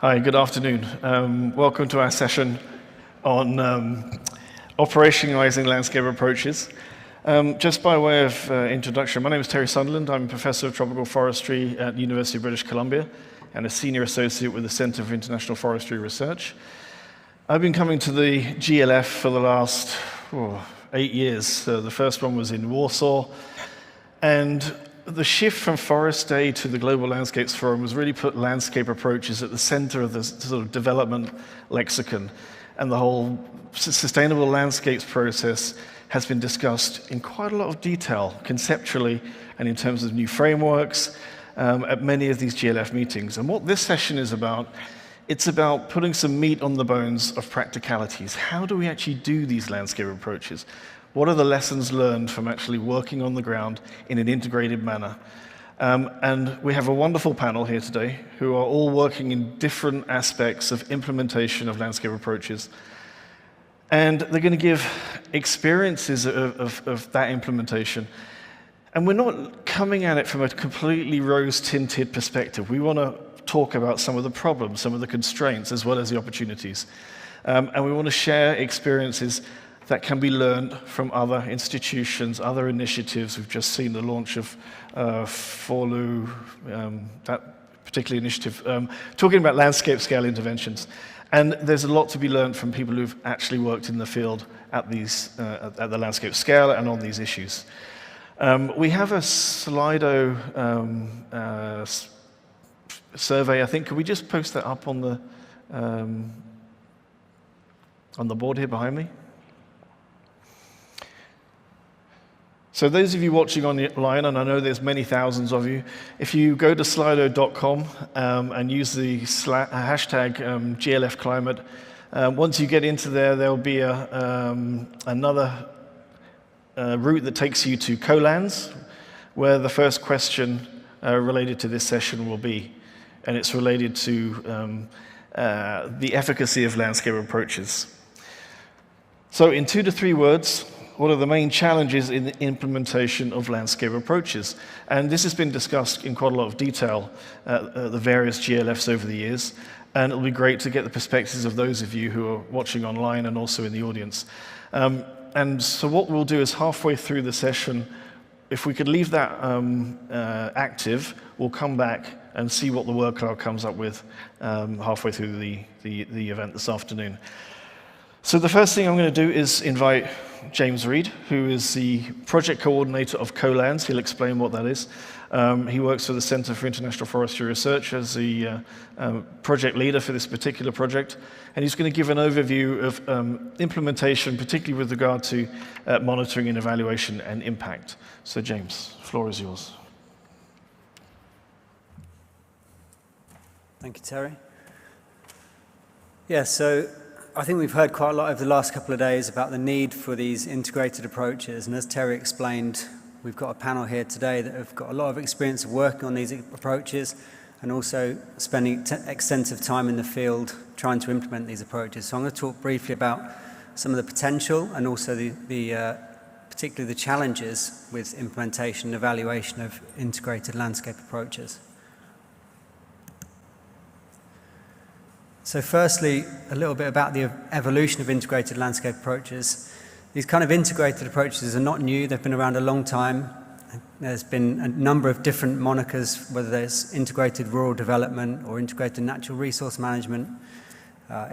Hi, good afternoon. Welcome to our session on operationalizing landscape approaches. Just by way of introduction, my name is Terry Sunderland. I'm a professor of tropical forestry at the University of British Columbia and a senior associate with the Center for International Forestry Research. I've been coming to the GLF for the last 8 years. The first one was in Warsaw, and the shift from Forest Day to the Global Landscapes Forum was really put landscape approaches at the center of the sort of development lexicon, and the whole sustainable landscapes process has been discussed in quite a lot of detail, conceptually and in terms of new frameworks at many of these GLF meetings. And what this session is about, it's about putting some meat on the bones of practicalities. How do we actually do these landscape approaches? What are the lessons learned from actually working on the ground in an integrated manner? And we have a wonderful panel here today who are all working in different aspects of implementation of landscape approaches. And they're going to give experiences of that implementation. And we're not coming at it from a completely rose-tinted perspective. We want to talk about some of the problems, some of the constraints, as well as the opportunities. And we want to share experiences that can be learned from other institutions, other initiatives. We've just seen the launch of FORLU, that particular initiative, talking about landscape scale interventions. And there's a lot to be learned from people who've actually worked in the field at the landscape scale and on these issues. We have a Slido survey, I think. Could we just post that up on the board here behind me? So those of you watching online, and I know there's many thousands of you, if you go to slido.com and use the hashtag GLFclimate, once you get into there, there'll be another route that takes you to COLANS, where the first question related to this session will be, and it's related to the efficacy of landscape approaches. So in 2 to 3 words, what are the main challenges in the implementation of landscape approaches? And this has been discussed in quite a lot of detail at the various GLFs over the years, and it'll be great to get the perspectives of those of you who are watching online and also in the audience. And so what we'll do is halfway through the session, if we could leave that active, we'll come back and see what the workload comes up with halfway through the event this afternoon. So the first thing I'm going to do is invite James Reid, who is the project coordinator of COLANS. He'll explain what that is. He works for the Center for International Forestry Research as the project leader for this particular project. And he's going to give an overview of implementation, particularly with regard to monitoring and evaluation and impact. So James, the floor is yours. Thank you, Terry. Yeah, so I think we've heard quite a lot over the last couple of days about the need for these integrated approaches, and as Terry explained, we've got a panel here today that have got a lot of experience of working on these approaches and also spending extensive time in the field trying to implement these approaches. So I'm going to talk briefly about some of the potential and also particularly the challenges with implementation and evaluation of integrated landscape approaches. So firstly, a little bit about the evolution of integrated landscape approaches. These kind of integrated approaches are not new. They've been around a long time. There's been a number of different monikers, whether there's integrated rural development or integrated natural resource management,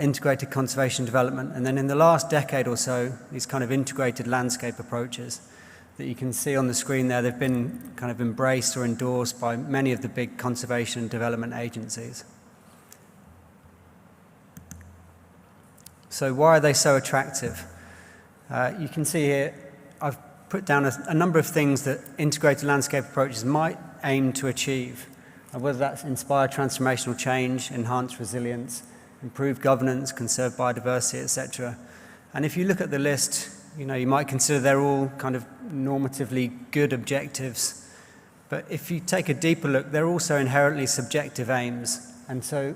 integrated conservation development, and then in the last decade or so, these kind of integrated landscape approaches that you can see on the screen there, they've been kind of embraced or endorsed by many of the big conservation and development agencies. So why are they so attractive? You can see here, I've put down a number of things that integrated landscape approaches might aim to achieve, whether that's inspire transformational change, enhance resilience, improve governance, conserve biodiversity, etc. And if you look at the list, you might consider they're all kind of normatively good objectives. But if you take a deeper look, they're also inherently subjective aims. And so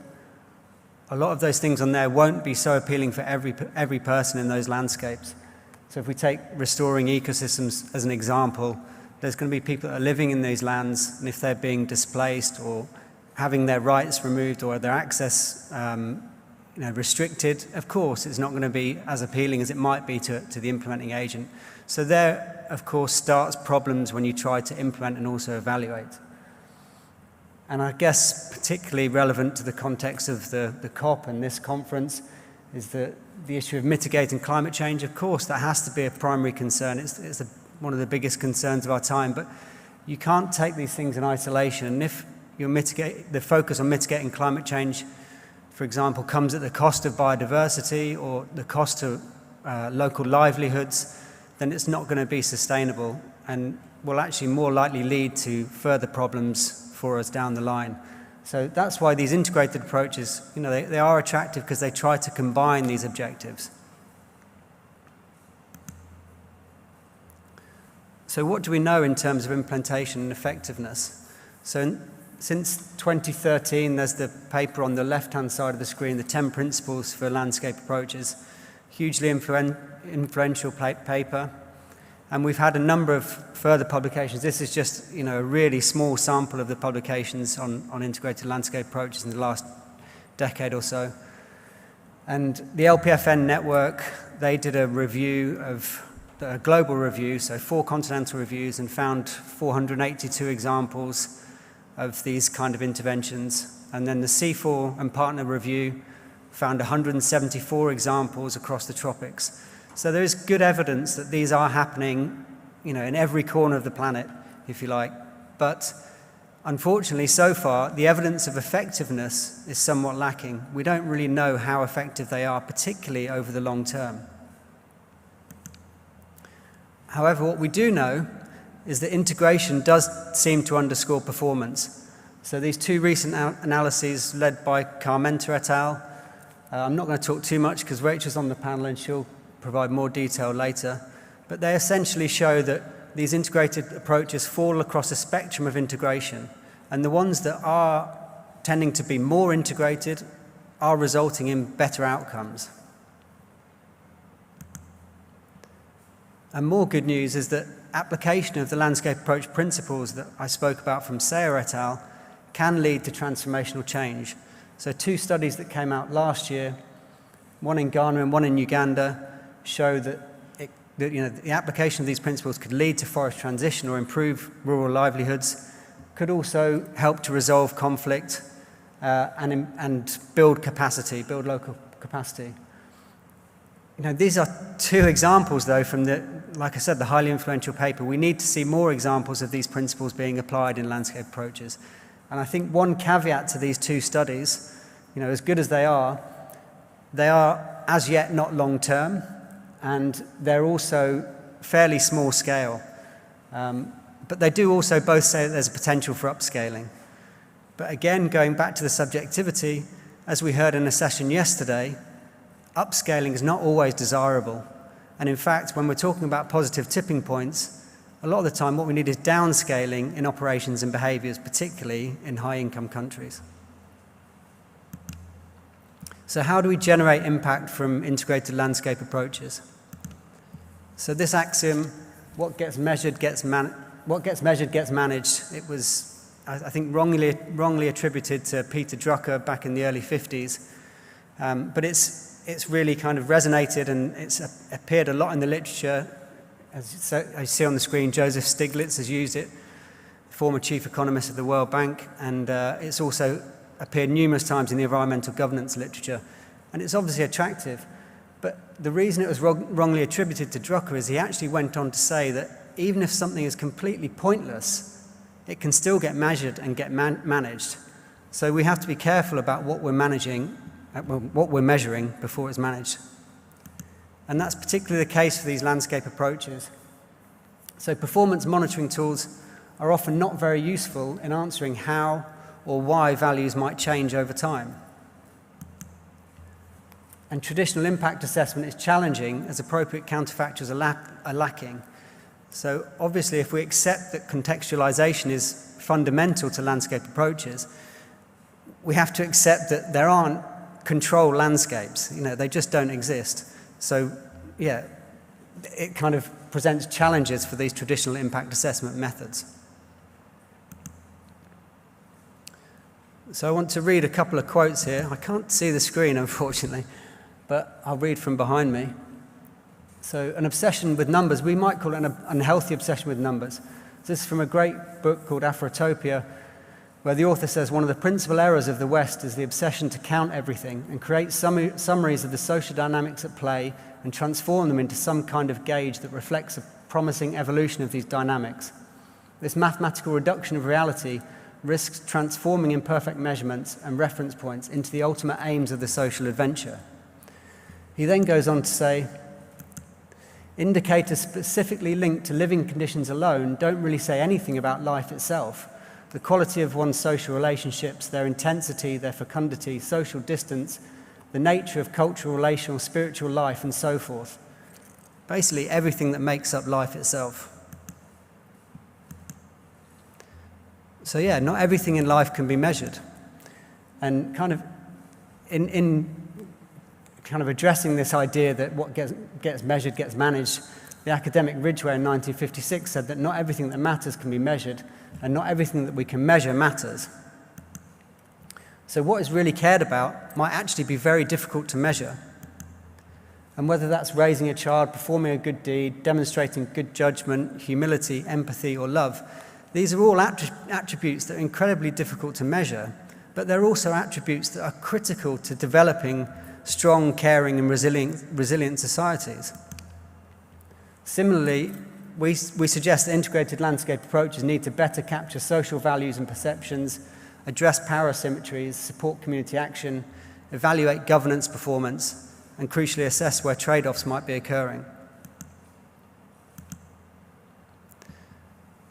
a lot of those things on there won't be so appealing for every person in those landscapes. So if we take restoring ecosystems as an example, there's going to be people that are living in these lands, and if they're being displaced or having their rights removed or their access restricted, of course, it's not going to be as appealing as it might be to the implementing agent. So there, of course, starts problems when you try to implement and also evaluate. And I guess particularly relevant to the context of the COP and this conference is the issue of mitigating climate change. Of course, that has to be a primary concern. It's one of the biggest concerns of our time, but you can't take these things in isolation. And if the focus on mitigating climate change, for example, comes at the cost of biodiversity or the cost of local livelihoods, then it's not going to be sustainable and will actually more likely lead to further problems for us down the line. So that's why these integrated approaches, they are attractive because they try to combine these objectives. So what do we know in terms of implementation and effectiveness? So since 2013, there's the paper on the left-hand side of the screen, the 10 Principles for Landscape Approaches, hugely influential paper. And we've had a number of further publications. This is just a really small sample of the publications on integrated landscape approaches in the last decade or so. And the LPFN network, they did a global review, so 4 continental reviews, and found 482 examples of these kind of interventions. And then the CIFOR and partner review found 174 examples across the tropics. So there is good evidence that these are happening, in every corner of the planet, if you like. But unfortunately, so far, the evidence of effectiveness is somewhat lacking. We don't really know how effective they are, particularly over the long term. However, what we do know is that integration does seem to underscore performance. So these 2 recent analyses led by Carmenta et al. I'm not going to talk too much because Rachel's on the panel and she'll provide more detail later, but they essentially show that these integrated approaches fall across a spectrum of integration, and the ones that are tending to be more integrated are resulting in better outcomes. And more good news is that application of the landscape approach principles that I spoke about from Sayer et al. Can lead to transformational change. So 2 studies that came out last year, one in Ghana and one in Uganda, show that the application of these principles could lead to forest transition or improve rural livelihoods, could also help to resolve conflict and build local capacity. These are 2 examples, though, from like I said, the highly influential paper. We need to see more examples of these principles being applied in landscape approaches. And I think one caveat to these 2 studies, as good as they are as yet not long-term, and they're also fairly small scale. But they do also both say that there's a potential for upscaling. But again, going back to the subjectivity, as we heard in a session yesterday, upscaling is not always desirable. And in fact, when we're talking about positive tipping points, a lot of the time what we need is downscaling in operations and behaviors, particularly in high-income countries. So how do we generate impact from integrated landscape approaches? So this axiom, what gets measured gets managed. It was, I think, wrongly attributed to Peter Drucker back in the early 50s. But it's really kind of resonated, and it's appeared a lot in the literature. As you see on the screen, Joseph Stiglitz has used it, former chief economist of the World Bank, and it's also appeared numerous times in the environmental governance literature. And it's obviously attractive. But the reason it was wrongly attributed to Drucker is he actually went on to say that even if something is completely pointless, it can still get measured and get managed. So we have to be careful about what we're measuring before it's managed. And that's particularly the case for these landscape approaches. So performance monitoring tools are often not very useful in answering how or why values might change over time. And traditional impact assessment is challenging as appropriate counterfactors are lacking. So obviously, if we accept that contextualization is fundamental to landscape approaches, we have to accept that there aren't control landscapes. They just don't exist. So, yeah, it kind of presents challenges for these traditional impact assessment methods. So I want to read a couple of quotes here. I can't see the screen, unfortunately, but I'll read from behind me. So an obsession with numbers, we might call it an unhealthy obsession with numbers. This is from a great book called Afrotopia, where the author says one of the principal errors of the West is the obsession to count everything and create summaries of the social dynamics at play and transform them into some kind of gauge that reflects a promising evolution of these dynamics. This mathematical reduction of reality risks transforming imperfect measurements and reference points into the ultimate aims of the social adventure. He then goes on to say, indicators specifically linked to living conditions alone don't really say anything about life itself. The quality of one's social relationships, their intensity, their fecundity, social distance, the nature of cultural, relational, spiritual life, and so forth. Basically, everything that makes up life itself. So yeah, not everything in life can be measured. And kind of in kind of addressing this idea that what gets measured gets managed, the academic Ridgway in 1956 said that not everything that matters can be measured, and not everything that we can measure matters. So what is really cared about might actually be very difficult to measure. And whether that's raising a child, performing a good deed, demonstrating good judgment, humility, empathy, or love, these are all attributes that are incredibly difficult to measure, but they're also attributes that are critical to developing strong, caring, and resilient societies. Similarly, we suggest that integrated landscape approaches need to better capture social values and perceptions, address power asymmetries, support community action, evaluate governance performance, and crucially assess where trade-offs might be occurring.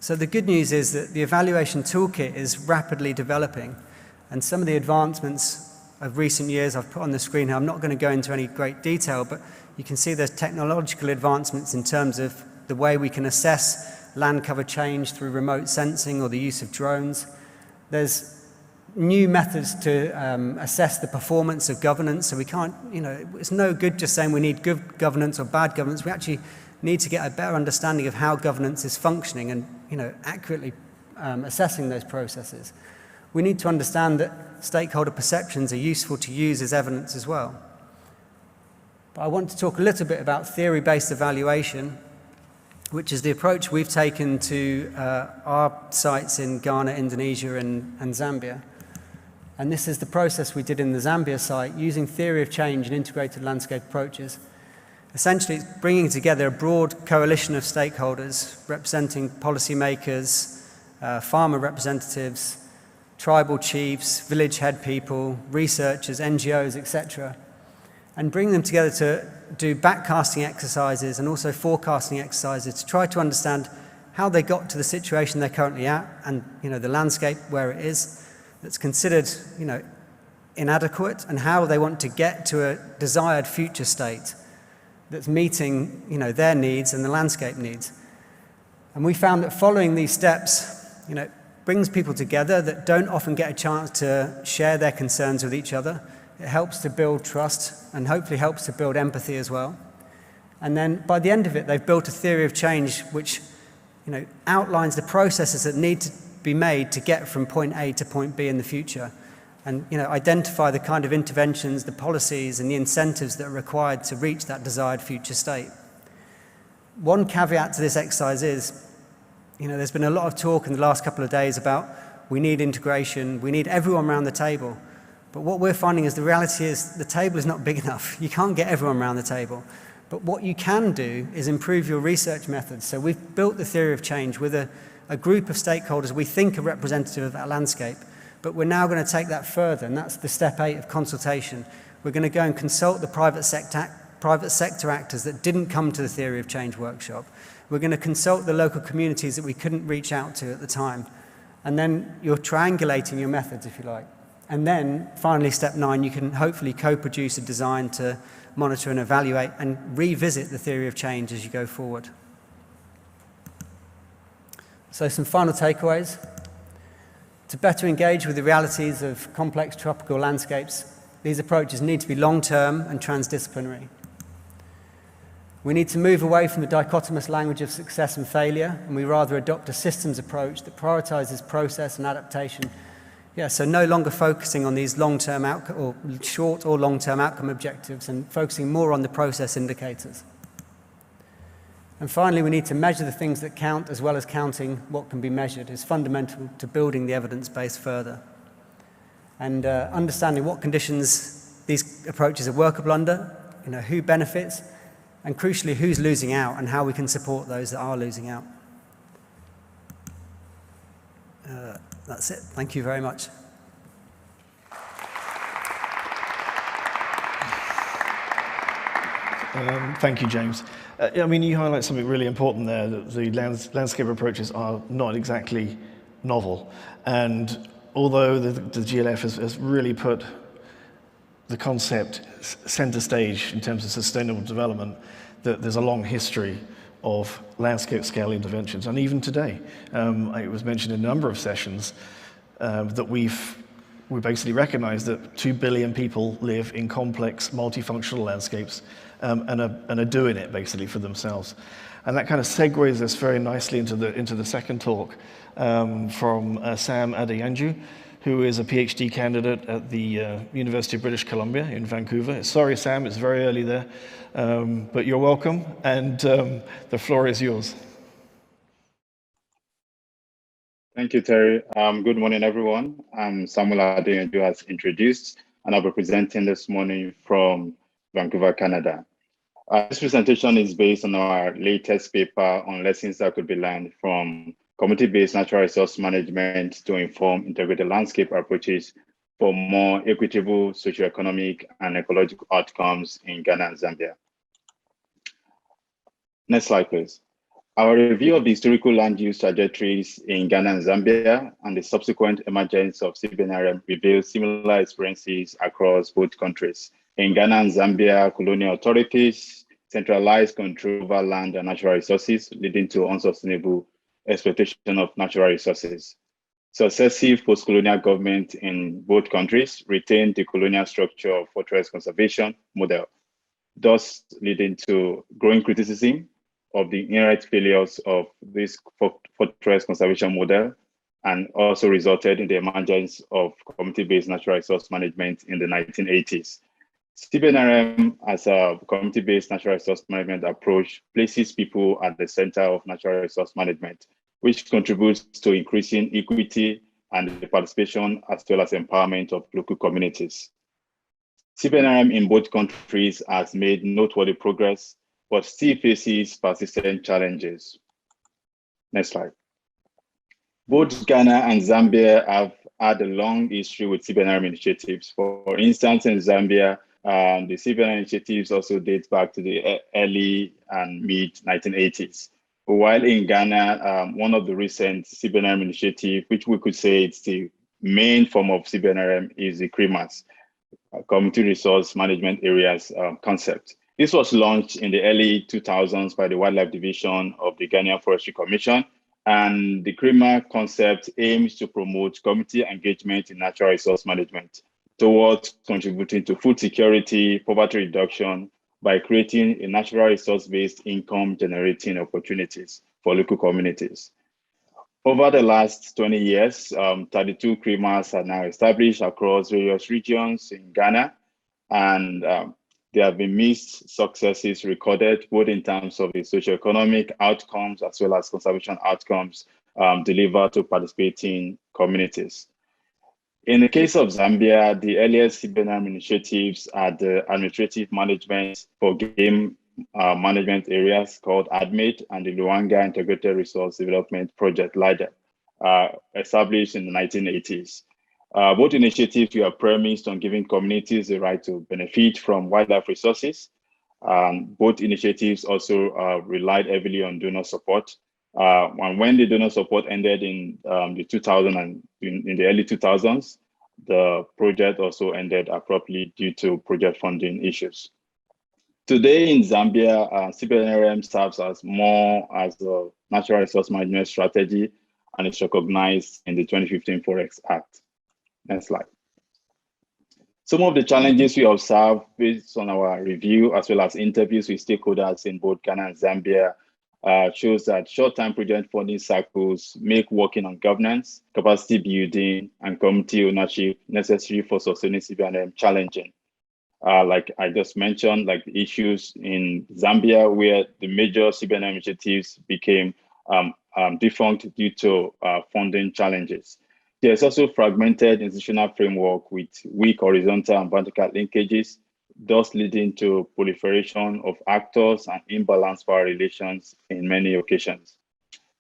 So the good news is that the evaluation toolkit is rapidly developing, and some of the advancements of recent years I've put on the screen here. I'm not going to go into any great detail, but you can see there's technological advancements in terms of the way we can assess land cover change through remote sensing or the use of drones. There's new methods to assess the performance of governance, so we can't, it's no good just saying we need good governance or bad governance. We actually need to get a better understanding of how governance is functioning and, accurately assessing those processes. We need to understand that stakeholder perceptions are useful to use as evidence as well. But I want to talk a little bit about theory-based evaluation, which is the approach we've taken to our sites in Ghana, Indonesia, and Zambia. And this is the process we did in the Zambia site, using theory of change and integrated landscape approaches. Essentially, it's bringing together a broad coalition of stakeholders representing policymakers, farmer representatives, tribal chiefs, village head people, researchers, NGOs, etc., and bring them together to do backcasting exercises and also forecasting exercises to try to understand how they got to the situation they're currently at and, the landscape where it is that's considered, inadequate, and how they want to get to a desired future state that's meeting, their needs and the landscape needs. And we found that following these steps, brings people together that don't often get a chance to share their concerns with each other. It helps to build trust and hopefully helps to build empathy as well. And then by the end of it, they've built a theory of change which, outlines the processes that need to be made to get from point A to point B in the future, and identify the kind of interventions, the policies, and the incentives that are required to reach that desired future state. One caveat to this exercise is, there's been a lot of talk in the last couple of days about we need integration, we need everyone around the table. But what we're finding is the reality is the table is not big enough. You can't get everyone around the table. But what you can do is improve your research methods. So we've built the theory of change with a group of stakeholders we think are representative of that landscape. But we're now going to take that further, and that's the step 8 of consultation. We're going to go and consult the private sector actors that didn't come to the theory of change workshop. We're going to consult the local communities that we couldn't reach out to at the time. And then you're triangulating your methods, if you like. And then, finally, step 9, you can hopefully co-produce a design to monitor and evaluate and revisit the theory of change as you go forward. So some final takeaways. To better engage with the realities of complex tropical landscapes, these approaches need to be long-term and transdisciplinary. We need to move away from the dichotomous language of success and failure, and we rather adopt a systems approach that prioritizes process and adaptation Yeah, so no longer focusing on these long-term outcome or short or long-term outcome objectives and focusing more on the process indicators. And finally, we need to measure the things that count as well as counting what can be measured is fundamental to building the evidence base further. And understanding what conditions these approaches are workable under, who benefits, and crucially, who's losing out and how we can support those that are losing out. That's it. Thank you very much. Thank you, James. I mean, you highlight something really important there, that the landscape approaches are not exactly novel. And although the GLF has really put the concept center stage in terms of sustainable development, that there's a long history of landscape scale interventions. And even today, it was mentioned in a number of sessions that we basically recognize that 2 billion people live in complex multifunctional landscapes and are doing it basically for themselves. And that kind of segues us very nicely into the second talk from Sam Adeyanju, who is a PhD candidate at the University of British Columbia in Vancouver. Sorry, Sam, it's very early there, but you're welcome, and the floor is yours. Thank you, Terry. Good morning, everyone. I'm Samuel Adeyanju, as introduced, and I'll be presenting this morning from Vancouver, Canada. This presentation is based on our latest paper on lessons that could be learned from community-based natural resource management to inform integrated landscape approaches for more equitable socioeconomic and ecological outcomes in Ghana and Zambia. Next slide, please. Our review of the historical land use trajectories in Ghana and Zambia and the subsequent emergence of CBNRM reveals similar experiences across both countries. In Ghana and Zambia, colonial authorities centralized control over land and natural resources, leading to unsustainable exploitation of natural resources. Successive post-colonial governments in both countries retained the colonial structure of fortress conservation model, thus leading to growing criticism of the inherent failures of this fortress conservation model, and also resulted in the emergence of community-based natural resource management in the 1980s. CBNRM, as a community-based natural resource management approach, places people at the center of natural resource management, which contributes to increasing equity and the participation as well as empowerment of local communities. CBNRM in both countries has made noteworthy progress, but still faces persistent challenges. Next slide. Both Ghana and Zambia have had a long history with CBNRM initiatives. For instance, in Zambia, the CBNRM initiatives also date back to the early and mid-1980s. While in Ghana, one of the recent CBNRM initiatives, which we could say it's the main form of CBNRM, is the CRIMAS, Community Resource Management Areas concept. This was launched in the early 2000s by the Wildlife Division of the Ghanaian Forestry Commission, and the CRIMA concept aims to promote community engagement in natural resource management towards contributing to food security, poverty reduction, by creating a natural resource-based income generating opportunities for local communities. Over the last 20 years, 32 CRIMAs are now established across various regions in Ghana, and there have been mixed successes recorded, both in terms of the socioeconomic outcomes as well as conservation outcomes delivered to participating communities. In the case of Zambia, the earliest CBNRM initiatives are the administrative management for game management areas called ADMID and the Luanga Integrated Resource Development Project, LIDA, established in the 1980s. Both initiatives were premised on giving communities the right to benefit from wildlife resources. Both initiatives also relied heavily on donor support. And when the donor support ended in in the early 2000s, the project also ended abruptly due to project funding issues. Today in Zambia, CBNRM serves as more as a natural resource management strategy, and it's recognized in the 2015 Forex Act. Next slide. Some of the challenges we observe based on our review as well as interviews with stakeholders in both Ghana and Zambia shows that short-term project funding cycles make working on governance, capacity building, and community ownership necessary for sustaining CBNRM challenging. Like I just mentioned, like the issues in Zambia, where the major CBNRM initiatives became defunct due to funding challenges. There's also fragmented institutional framework with weak horizontal and vertical linkages, thus leading to proliferation of actors and imbalanced power relations in many occasions.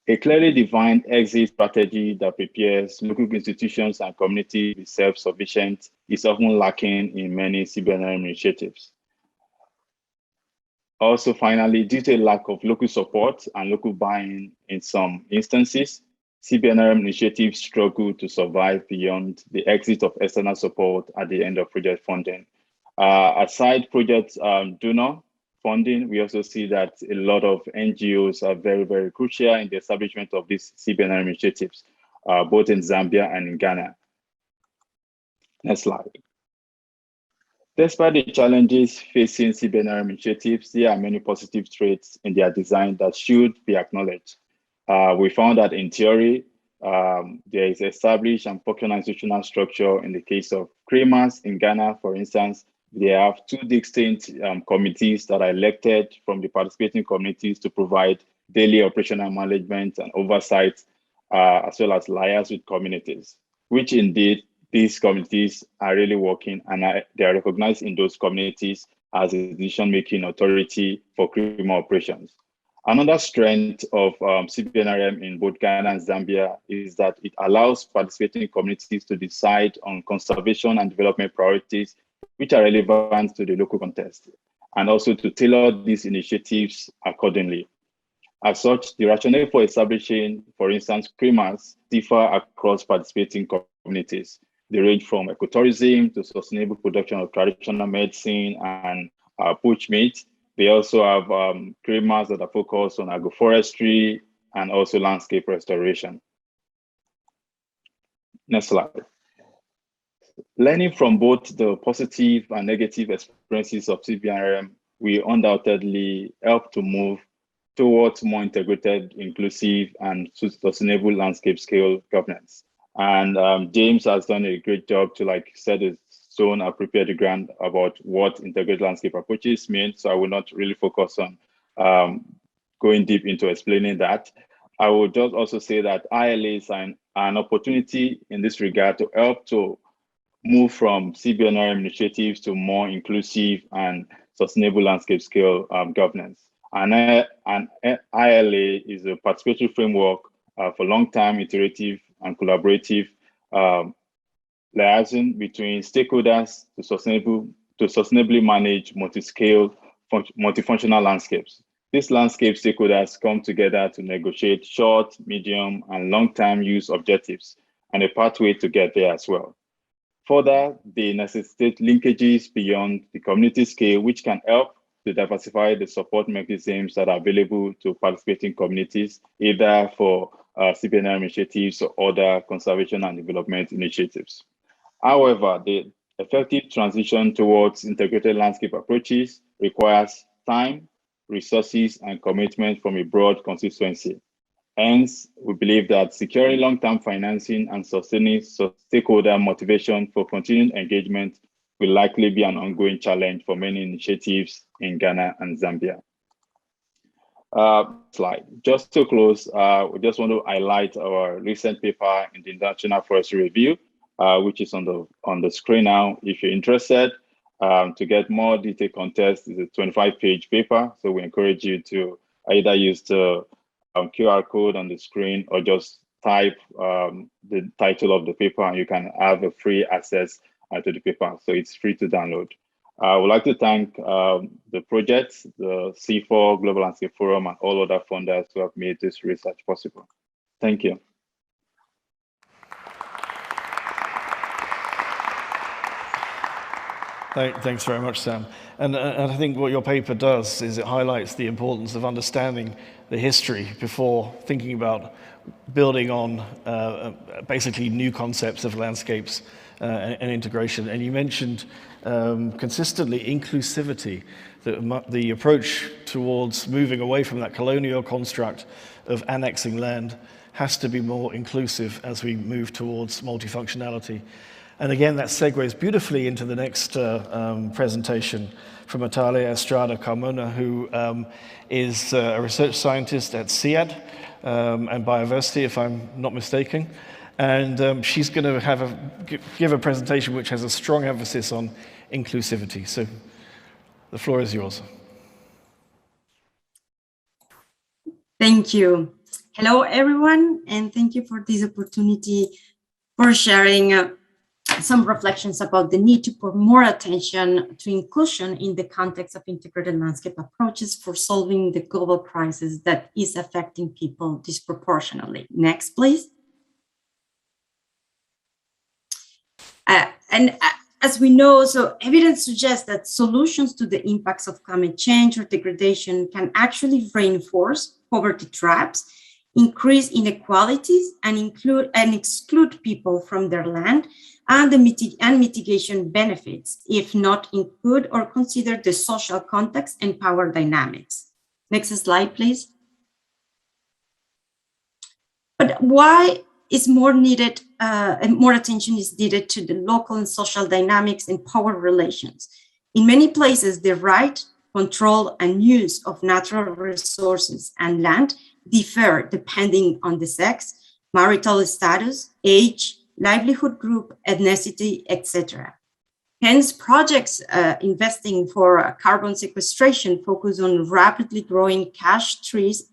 A clearly defined exit strategy that prepares local institutions and communities to be self-sufficient is often lacking in many CBNRM initiatives. Also, finally, due to a lack of local support and local buy-in in some instances, CBNRM initiatives struggle to survive beyond the exit of external support at the end of project funding. Aside project donor funding, we also see that a lot of NGOs are very, very crucial in the establishment of these CBNRM initiatives, both in Zambia and in Ghana. Next slide. Despite the challenges facing CBNRM initiatives, there are many positive traits in their design that should be acknowledged. We found that in theory, there is established and functional institutional structure in the case of CREMAS in Ghana, for instance. They have two distinct committees that are elected from the participating communities to provide daily operational management and oversight, as well as liaise with communities, which indeed these communities are really working, and they are recognized in those communities as a decision-making authority for criminal operations. Another strength of CBNRM in both Ghana and Zambia is that it allows participating communities to decide on conservation and development priorities which are relevant to the local context, and also to tailor these initiatives accordingly. As such, the rationale for establishing, for instance, CREMAS differ across participating communities. They range from ecotourism to sustainable production of traditional medicine and poached meat. They also have CREMAS that are focused on agroforestry and also landscape restoration. Next slide. Learning from both the positive and negative experiences of CBNRM, we undoubtedly help to move towards more integrated, inclusive, and sustainable landscape scale governance. And James has done a great job to set the zone and prepare the ground about what integrated landscape approaches mean. So I will not really focus on going deep into explaining that. I would just also say that ILA is an opportunity in this regard to help to move from CBNRM initiatives to more inclusive and sustainable landscape scale governance. And ILA is a participatory framework for long-term iterative and collaborative liaison between stakeholders to sustainably manage multi-scale, multifunctional landscapes. These landscape stakeholders come together to negotiate short, medium, and long-term use objectives and a pathway to get there as well. Further, they necessitate linkages beyond the community scale, which can help to diversify the support mechanisms that are available to participating communities, either for CBNRM initiatives or other conservation and development initiatives. However, the effective transition towards integrated landscape approaches requires time, resources, and commitment from a broad constituency. Hence, we believe that securing long-term financing and sustaining stakeholder motivation for continued engagement will likely be an ongoing challenge for many initiatives in Ghana and Zambia. Slide. Just to close, we just want to highlight our recent paper in the International Forestry Review, which is on the screen now. If you're interested, to get more detailed context, is a 25-page paper. So we encourage you to either use the QR code on the screen or just type the title of the paper, and you can have a free access to the paper. So it's free to download. I would like to thank the project, the CIFOR Global Landscape Forum, and all other funders who have made this research possible. Thank you. Thanks very much, Sam. And I think what your paper does is it highlights the importance of understanding the history before thinking about building on basically new concepts of landscapes and integration. And you mentioned consistently inclusivity, the approach towards moving away from that colonial construct of annexing land has to be more inclusive as we move towards multifunctionality. And again, that segues beautifully into the next presentation from Natalia Estrada Carmona, who is a research scientist at CIAD and Biodiversity, if I'm not mistaken. And she's going to give a presentation which has a strong emphasis on inclusivity. So the floor is yours. Thank you. Hello, everyone, and thank you for this opportunity for sharing some reflections about the need to put more attention to inclusion in the context of integrated landscape approaches for solving the global crisis that is affecting people disproportionately. Next, please. As we know, so evidence suggests that solutions to the impacts of climate change or degradation can actually reinforce poverty traps, increase inequalities, and exclude people from their land and mitigation benefits, if not include or consider the social context and power dynamics. Next slide, please. But why is more needed and more attention is needed to the local and social dynamics and power relations? In many places, the right, control, and use of natural resources and land differ depending on the sex, marital status, age, livelihood group, ethnicity, etc. Hence, projects investing for carbon sequestration focus on rapidly growing cash trees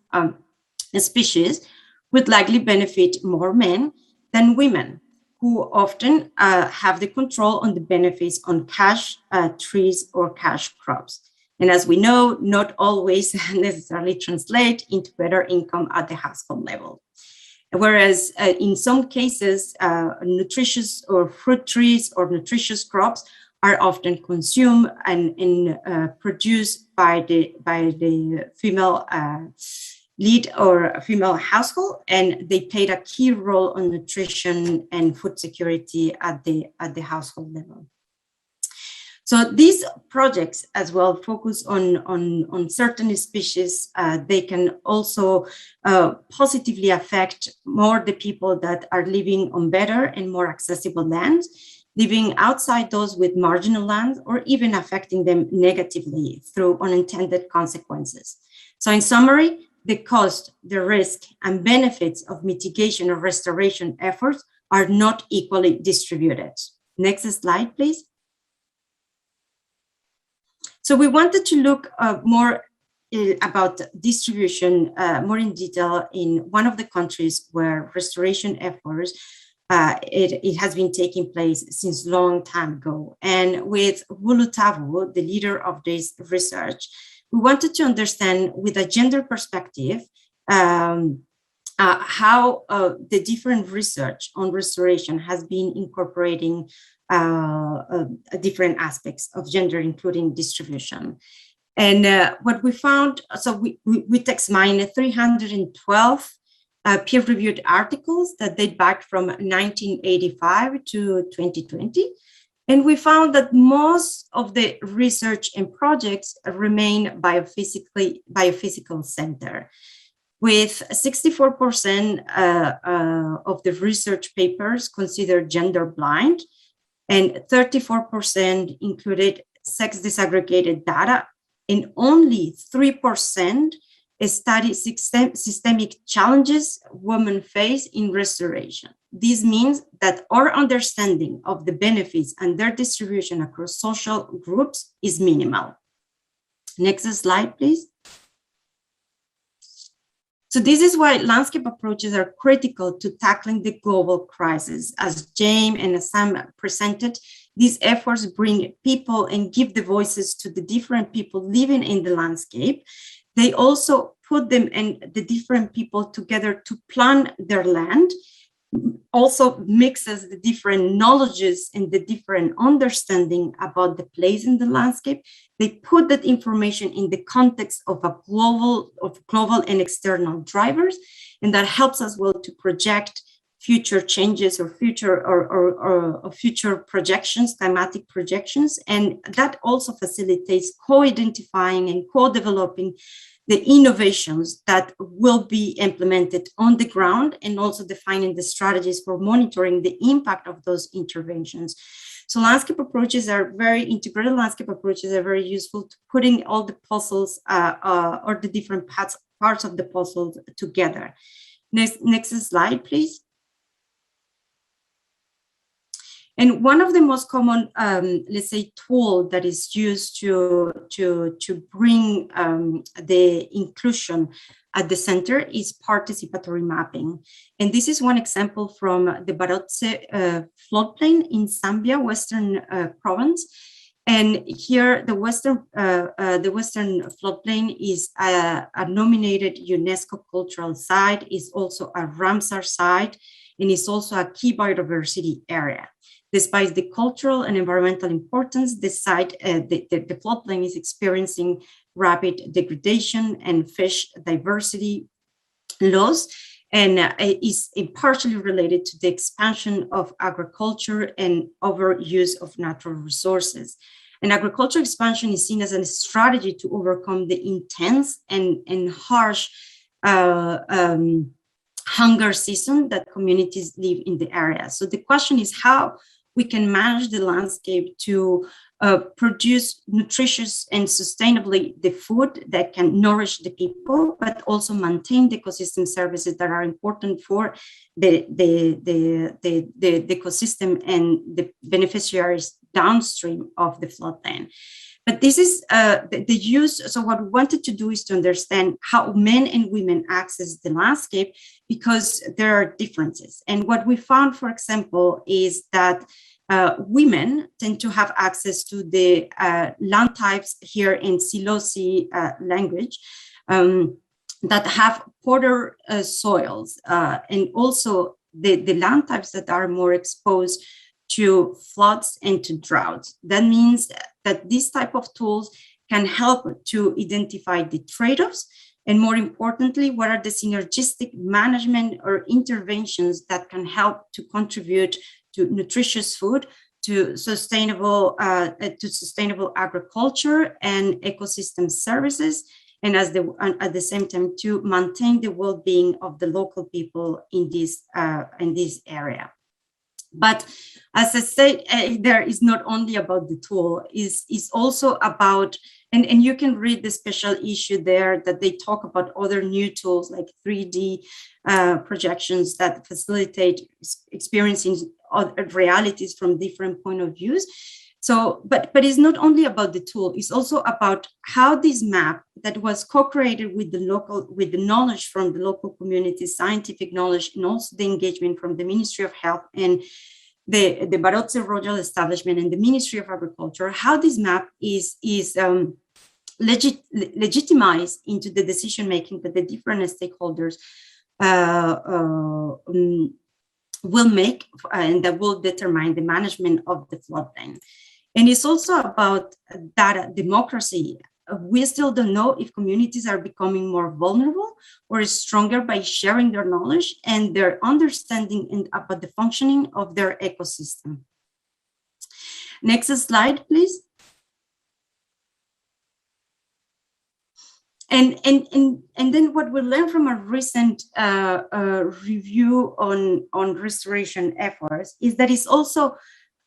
species would likely benefit more men than women, who often have the control on the benefits on cash trees or cash crops. And as we know, not always necessarily translate into better income at the household level. Whereas in some cases, nutritious or fruit trees or nutritious crops are often consumed and produced by the female lead or female household, and they played a key role on nutrition and food security at the household level. So these projects as well focus on certain species. They can also positively affect more the people that are living on better and more accessible lands, living outside those with marginal lands, or even affecting them negatively through unintended consequences. So in summary, the cost, the risk, and benefits of mitigation or restoration efforts are not equally distributed. Next slide, please. So we wanted to look more about distribution more in detail in one of the countries where restoration efforts, it has been taking place since a long time ago. And with Wulutavu, the leader of this research, we wanted to understand with a gender perspective how the different research on restoration has been incorporating different aspects of gender, including distribution. And what we found, so we text mined 312 peer-reviewed articles that date back from 1985 to 2020. And we found that most of the research and projects remain biophysical center, with 64% of the research papers considered gender blind, and 34% included sex disaggregated data, and only 3% study systemic challenges women face in restoration. This means that our understanding of the benefits and their distribution across social groups is minimal. Next slide, please. So this is why landscape approaches are critical to tackling the global crisis. As James and Sam presented, these efforts bring people and give the voices to the different people living in the landscape. They also put them and the different people together to plan their land also mixes the different knowledges and the different understanding about the place in the landscape. They put that information in the context of global and external drivers, and that helps us well to project future changes or future projections, climatic projections, and that also facilitates co-identifying and co-developing the innovations that will be implemented on the ground, and also defining the strategies for monitoring the impact of those interventions. So landscape approaches are integrated landscape approaches are very useful to putting all the puzzles or the different parts of the puzzle together. Next slide, please. And one of the most common, let's say, tool that is used to bring the inclusion at the center is participatory mapping. And this is one example from the Barotse floodplain in Zambia, Western Province. And here, the Western floodplain is a nominated UNESCO cultural site, is also a Ramsar site, and is also a key biodiversity area. Despite the cultural and environmental importance, the site, the floodplain is experiencing rapid degradation and fish diversity loss, and is partially related to the expansion of agriculture and overuse of natural resources. And agricultural expansion is seen as a strategy to overcome the intense and harsh hunger season that communities live in the area. So the question is how we can manage the landscape to produce nutritious and sustainably the food that can nourish the people, but also maintain the ecosystem services that are important for the ecosystem and the beneficiaries downstream of the floodplain. But this is the use. So what we wanted to do is to understand how men and women access the landscape, because there are differences. And what we found, for example, is that women tend to have access to the land types here in Silosi language that have poorer soils, and also the land types that are more exposed to floods and to droughts. That means that this type of tools can help to identify the trade-offs, and more importantly, what are the synergistic management or interventions that can help to contribute to nutritious food, to sustainable agriculture and ecosystem services, and at the same time to maintain the well-being of the local people in this area. But as I said, there is not only about the tool, is also about, and you can read the special issue there that they talk about other new tools like 3D projections that facilitate experiencing realities from different point of views. So, but it's not only about the tool, it's also about how this map that was co-created with the knowledge from the local community, scientific knowledge, and also the engagement from the Ministry of Health and the Barotse Royal Establishment and the Ministry of Agriculture, how this map is legitimized into the decision-making that the different stakeholders will make, and that will determine the management of the floodplain. And it's also about data democracy. We still don't know if communities are becoming more vulnerable or stronger by sharing their knowledge and their understanding about the functioning of their ecosystem. Next slide, please. And then what we learned from a recent review on restoration efforts is that it's also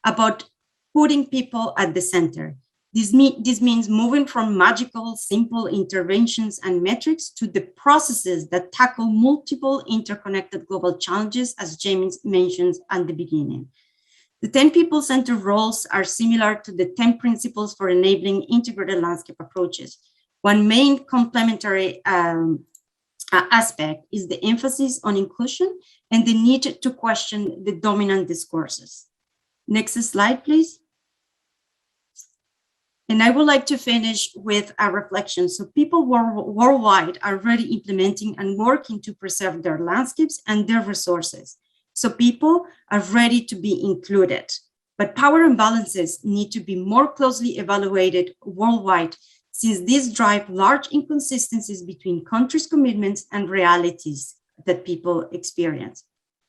about putting people at the center. This means moving from magical, simple interventions and metrics to the processes that tackle multiple interconnected global challenges, as James mentioned at the beginning. The 10 people-centered roles are similar to the 10 principles for enabling integrated landscape approaches. One main complementary aspect is the emphasis on inclusion and the need to question the dominant discourses. Next slide, please. And I would like to finish with a reflection. So people worldwide are already implementing and working to preserve their landscapes and their resources. So people are ready to be included. But power imbalances need to be more closely evaluated worldwide, since these drive large inconsistencies between countries' commitments and realities that people experience.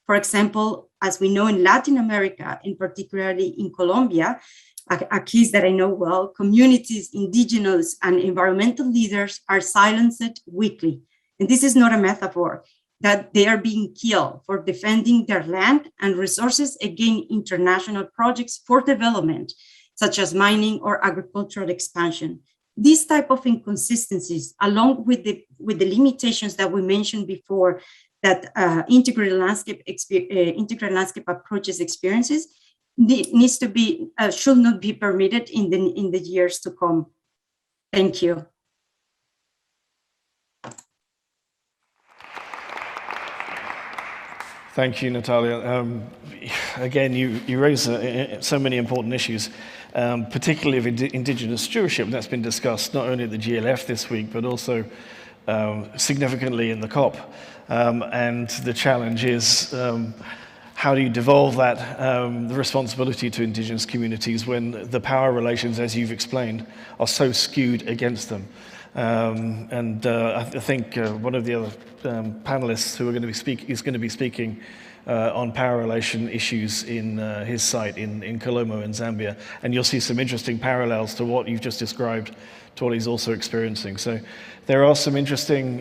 For example, as we know in Latin America, and particularly in Colombia, a case that I know well, communities, indigenous, and environmental leaders are silenced weekly. And this is not a metaphor, that they are being killed for defending their land and resources against international projects for development, such as mining or agricultural expansion. These type of inconsistencies, along with the limitations that we mentioned before, that integrated landscape approaches experiences, needs to be should not be permitted in the years to come. Thank you. Thank you, Natalia. Again, you raise so many important issues, particularly of indigenous stewardship. That's been discussed not only at the GLF this week, but also significantly in the COP. And the challenge is, how do you devolve that the responsibility to indigenous communities when the power relations, as you've explained, are so skewed against them? I think one of the other panelists who are going to be speaking on power relation issues in his site in Colombo in Zambia, and you'll see some interesting parallels to what you've just described to what he's also experiencing. So there are some interesting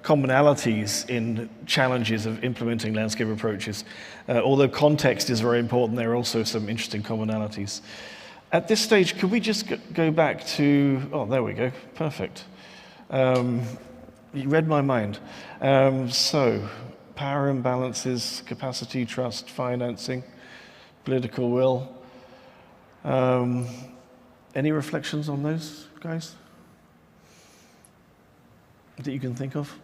commonalities in challenges of implementing landscape approaches. Although context is very important, there are also some interesting commonalities. At this stage, could we just go back to, oh, there we go, perfect. You read my mind. So, power imbalances, capacity, trust, financing, political will. Any reflections on those, guys, that you can think of?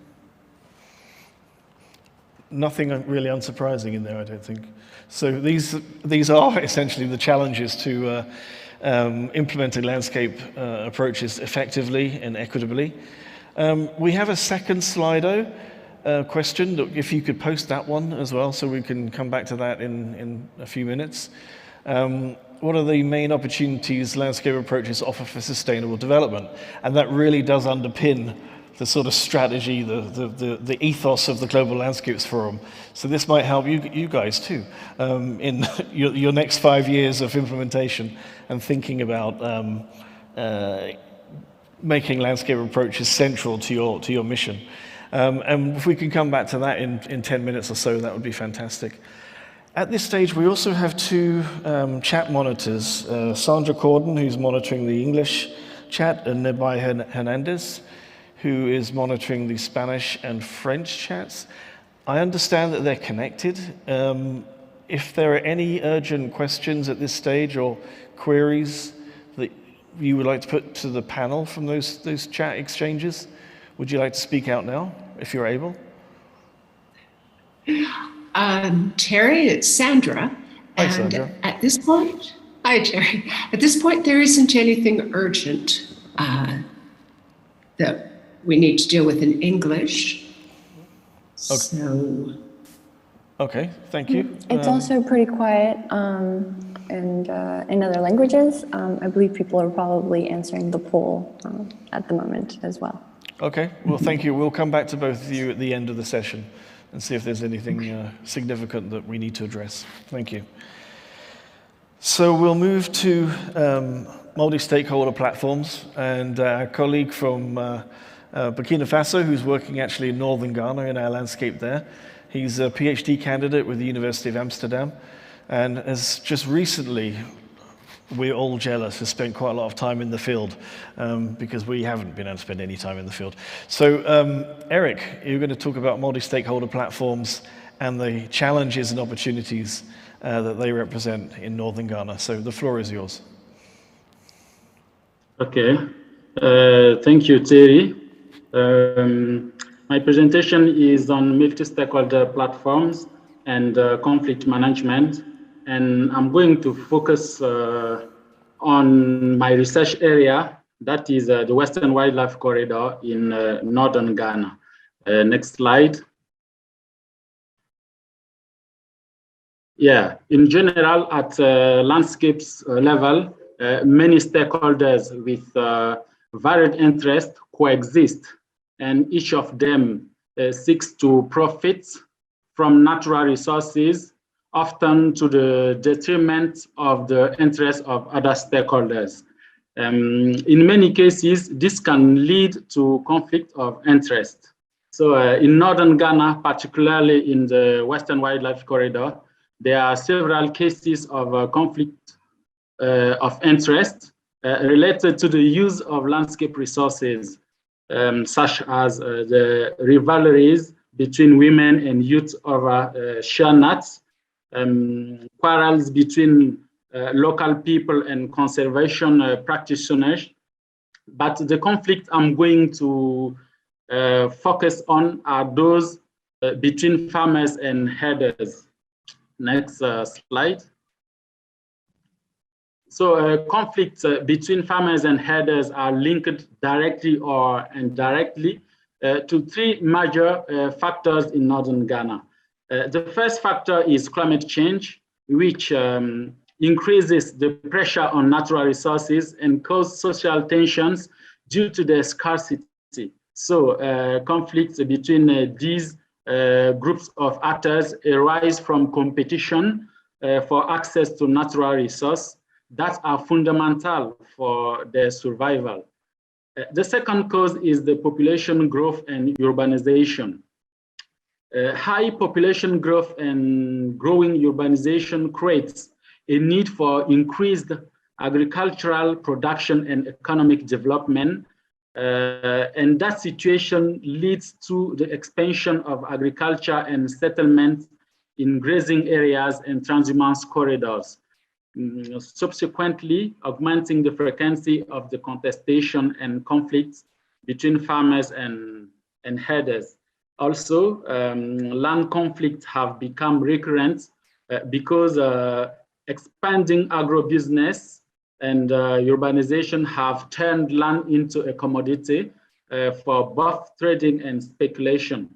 Nothing really unsurprising in there, I don't think. So these are essentially the challenges to implementing landscape approaches effectively and equitably. We have a second Slido question. If you could post that one as well, so we can come back to that in a few minutes. What are the main opportunities landscape approaches offer for sustainable development? And that really does underpin the sort of strategy, the ethos of the Global Landscapes Forum. So this might help you guys too in your next 5 years of implementation and thinking about making landscape approaches central to your mission. And if we can come back to that in 10 minutes or so, that would be fantastic. At this stage, we also have two chat monitors, Sandra Corden, who's monitoring the English chat, and Nebai Hernandez, who is monitoring the Spanish and French chats. I understand that they're connected. If there are any urgent questions at this stage or queries that you would like to put to the panel from those chat exchanges, would you like to speak out now, if you're able? Terry, it's Sandra. Hi, Sandra. At this point, hi, Terry. At this point, there isn't anything urgent that we need to deal with in English. Okay. So. Okay, thank you. It's also pretty quiet and in other languages. I believe people are probably answering the poll at the moment as well. Okay, well, thank you. We'll come back to both of you at the end of the session and see if there's anything significant that we need to address. Thank you. So we'll move to multi-stakeholder platforms, and our colleague from Burkina Faso, who's working actually in northern Ghana in our landscape there. He's a PhD candidate with the University of Amsterdam, and has just recently, we're all jealous, has spent quite a lot of time in the field because we haven't been able to spend any time in the field. So Eric, you're going to talk about multi-stakeholder platforms and the challenges and opportunities that they represent in northern Ghana. So the floor is yours. Okay, thank you, Terry. My presentation is on multi-stakeholder platforms and conflict management, and I'm going to focus on my research area, that is the Western Wildlife Corridor in northern Ghana. Next slide. Yeah, in general, at landscapes level, many stakeholders with varied interests coexist, and each of them seeks to profit from natural resources, often to the detriment of the interests of other stakeholders. In many cases, this can lead to conflict of interest. So in northern Ghana, particularly in the Western Wildlife Corridor, there are several cases of conflict of interest related to the use of landscape resources, such as the rivalries between women and youth over share nuts, quarrels between local people and conservation practitioners. But the conflict I'm going to focus on are those between farmers and herders. Next slide. So conflicts between farmers and herders are linked directly or indirectly to three major factors in northern Ghana. The first factor is climate change, which increases the pressure on natural resources and causes social tensions due to their scarcity. So conflicts between these groups of actors arise from competition for access to natural resources that are fundamental for their survival. The second cause is the population growth and urbanization. High population growth and growing urbanization creates a need for increased agricultural production and economic development. And that situation leads to the expansion of agriculture and settlement in grazing areas and transhumance corridors, subsequently augmenting the frequency of the contestation and conflicts between farmers and herders. Also, land conflicts have become recurrent because expanding agrobusiness and urbanization have turned land into a commodity for both trading and speculation.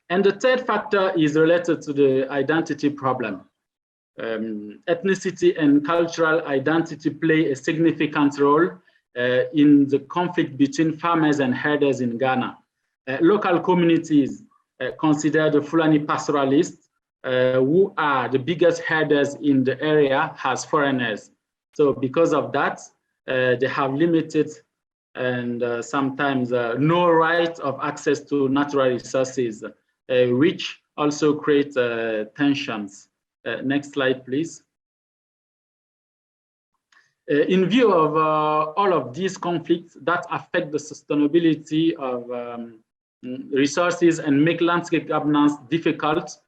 And the third factor is related to the identity problem. Ethnicity and cultural identity play a significant role in the conflict between farmers and herders in Ghana. Local communities consider the Fulani pastoralists, who are the biggest herders in the area, as foreigners. So because of that, they have limited and sometimes no right of access to natural resources, which also create tensions. Next slide, please. In view of all of these conflicts that affect the sustainability of resources and make landscape governance difficult,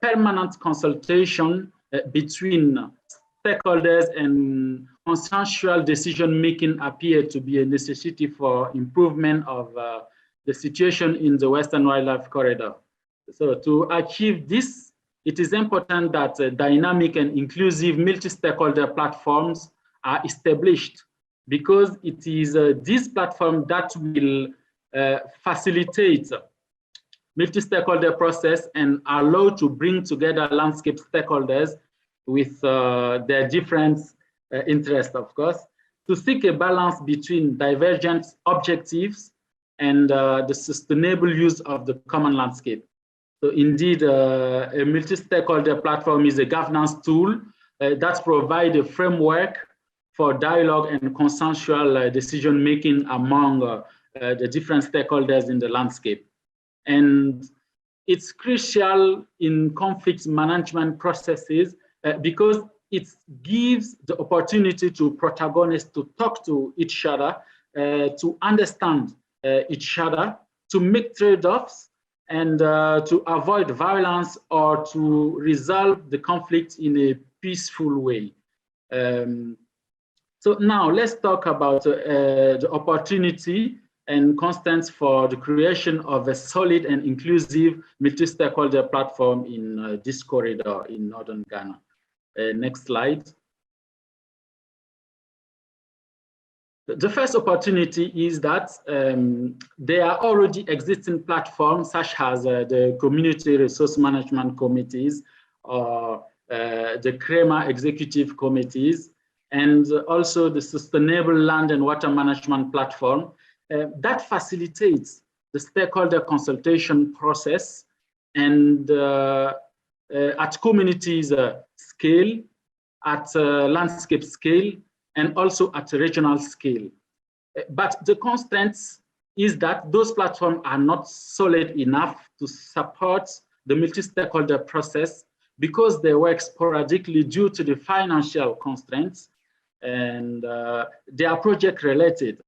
permanent consultation between stakeholders and consensual decision-making appear to be a necessity for improvement of the situation in the Western Wildlife Corridor. So to achieve this, it is important that dynamic and inclusive multi-stakeholder platforms are established, because it is this platform that will facilitate multi-stakeholder process and allow to bring together landscape stakeholders with their different interests, of course, to seek a balance between divergent objectives and the sustainable use of the common landscape. So indeed, a multi-stakeholder platform is a governance tool that provides a framework for dialogue and consensual decision-making among the different stakeholders in the landscape. And it's crucial in conflict management processes because it gives the opportunity to protagonists to talk to each other, to understand each other, to make trade-offs, and to avoid violence or to resolve the conflict in a peaceful way. So now let's talk about the opportunity and constants for the creation of a solid and inclusive multi-stakeholder platform in this corridor in northern Ghana. Next slide. The first opportunity is that there are already existing platforms such as the community resource management committees or the CREMA executive committees, and also the Sustainable Land and Water Management Platform that facilitates the stakeholder consultation process and at communities scale, at landscape scale, and also at regional scale. But the constraints is that those platforms are not solid enough to support the multi-stakeholder process because they work sporadically due to the financial constraints, and they are project related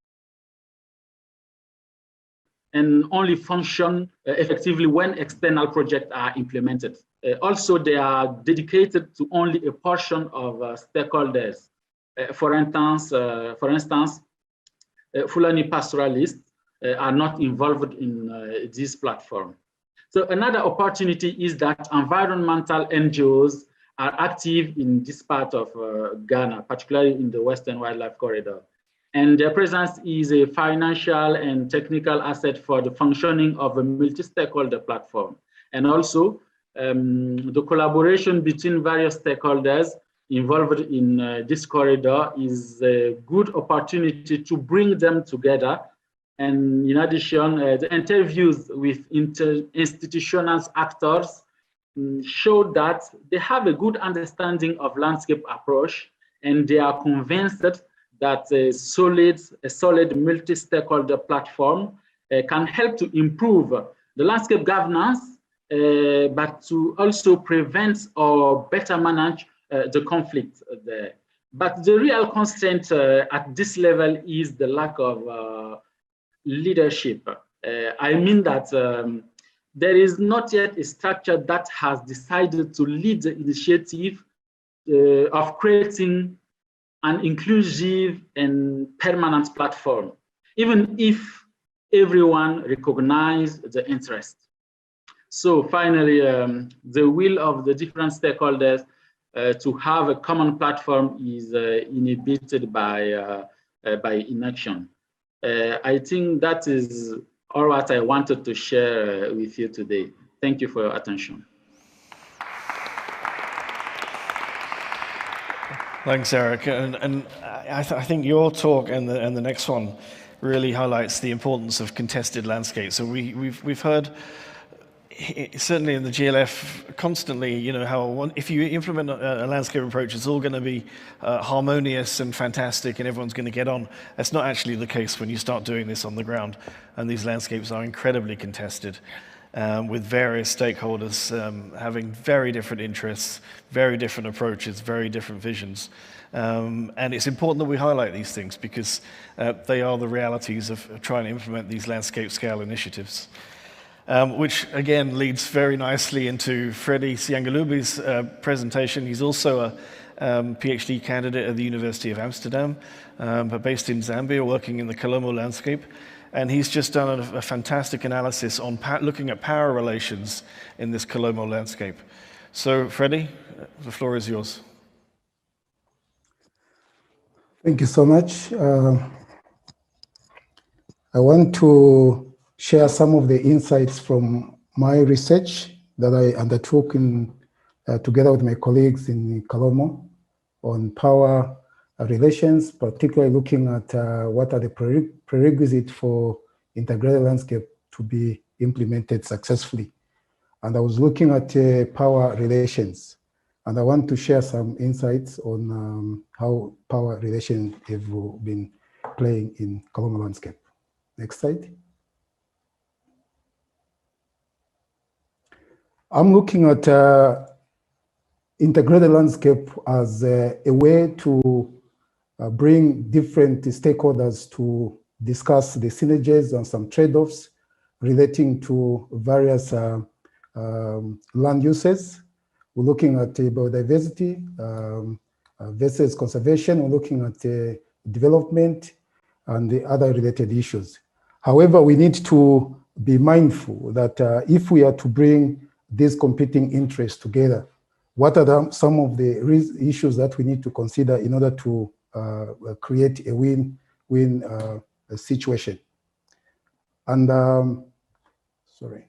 and only function effectively when external projects are implemented. Also, they are dedicated to only a portion of stakeholders. For instance, Fulani pastoralists are not involved in this platform. So another opportunity is that environmental NGOs are active in this part of Ghana, particularly in the Western Wildlife Corridor. And their presence is a financial and technical asset for the functioning of a multi-stakeholder platform. And also, the collaboration between various stakeholders involved in this corridor is a good opportunity to bring them together. And in addition, the interviews with institutional actors showed that they have a good understanding of landscape approach, and they are convinced that a solid multi-stakeholder platform can help to improve the landscape governance, but to also prevent or better manage the conflict there. But the real constraint at this level is the lack of leadership. I mean that there is not yet a structure that has decided to lead the initiative of creating an inclusive and permanent platform, even if everyone recognizes the interest. So finally, the will of the different stakeholders to have a common platform is inhibited by inaction. I think that is all what I wanted to share with you today. Thank you for your attention. Thanks, Eric. And I think your talk and the next one really highlights the importance of contested landscapes. So we've heard, certainly in the GLF, constantly, you know, how if you implement a landscape approach, it's all going to be harmonious and fantastic, and everyone's going to get on. That's not actually the case when you start doing this on the ground, and these landscapes are incredibly contested, with various stakeholders having very different interests, very different approaches, very different visions. And it's important that we highlight these things because they are the realities of trying to implement these landscape scale initiatives. Which again leads very nicely into Freddie Siangulubi's presentation. He's also a PhD candidate at the University of Amsterdam, but based in Zambia, working in the Kalomo landscape. And he's just done a fantastic analysis on looking at power relations in this Kalomo landscape. So Freddie, the floor is yours. Thank you so much. I want to share some of the insights from my research that I undertook together with my colleagues in Kalomo on power relations, particularly looking at what are the prerequisites for integrated landscape to be implemented successfully. And I was looking at power relations, and I want to share some insights on how power relations have been playing in Kalomo landscape. Next slide. I'm looking at integrated landscape as a way to bring different stakeholders to discuss the synergies and some trade-offs relating to various land uses. We're looking at biodiversity versus conservation. We're looking at development and the other related issues. However, we need to be mindful that if we are to bring these competing interests together, what are some of the issues that we need to consider in order to create a win-win situation? And sorry.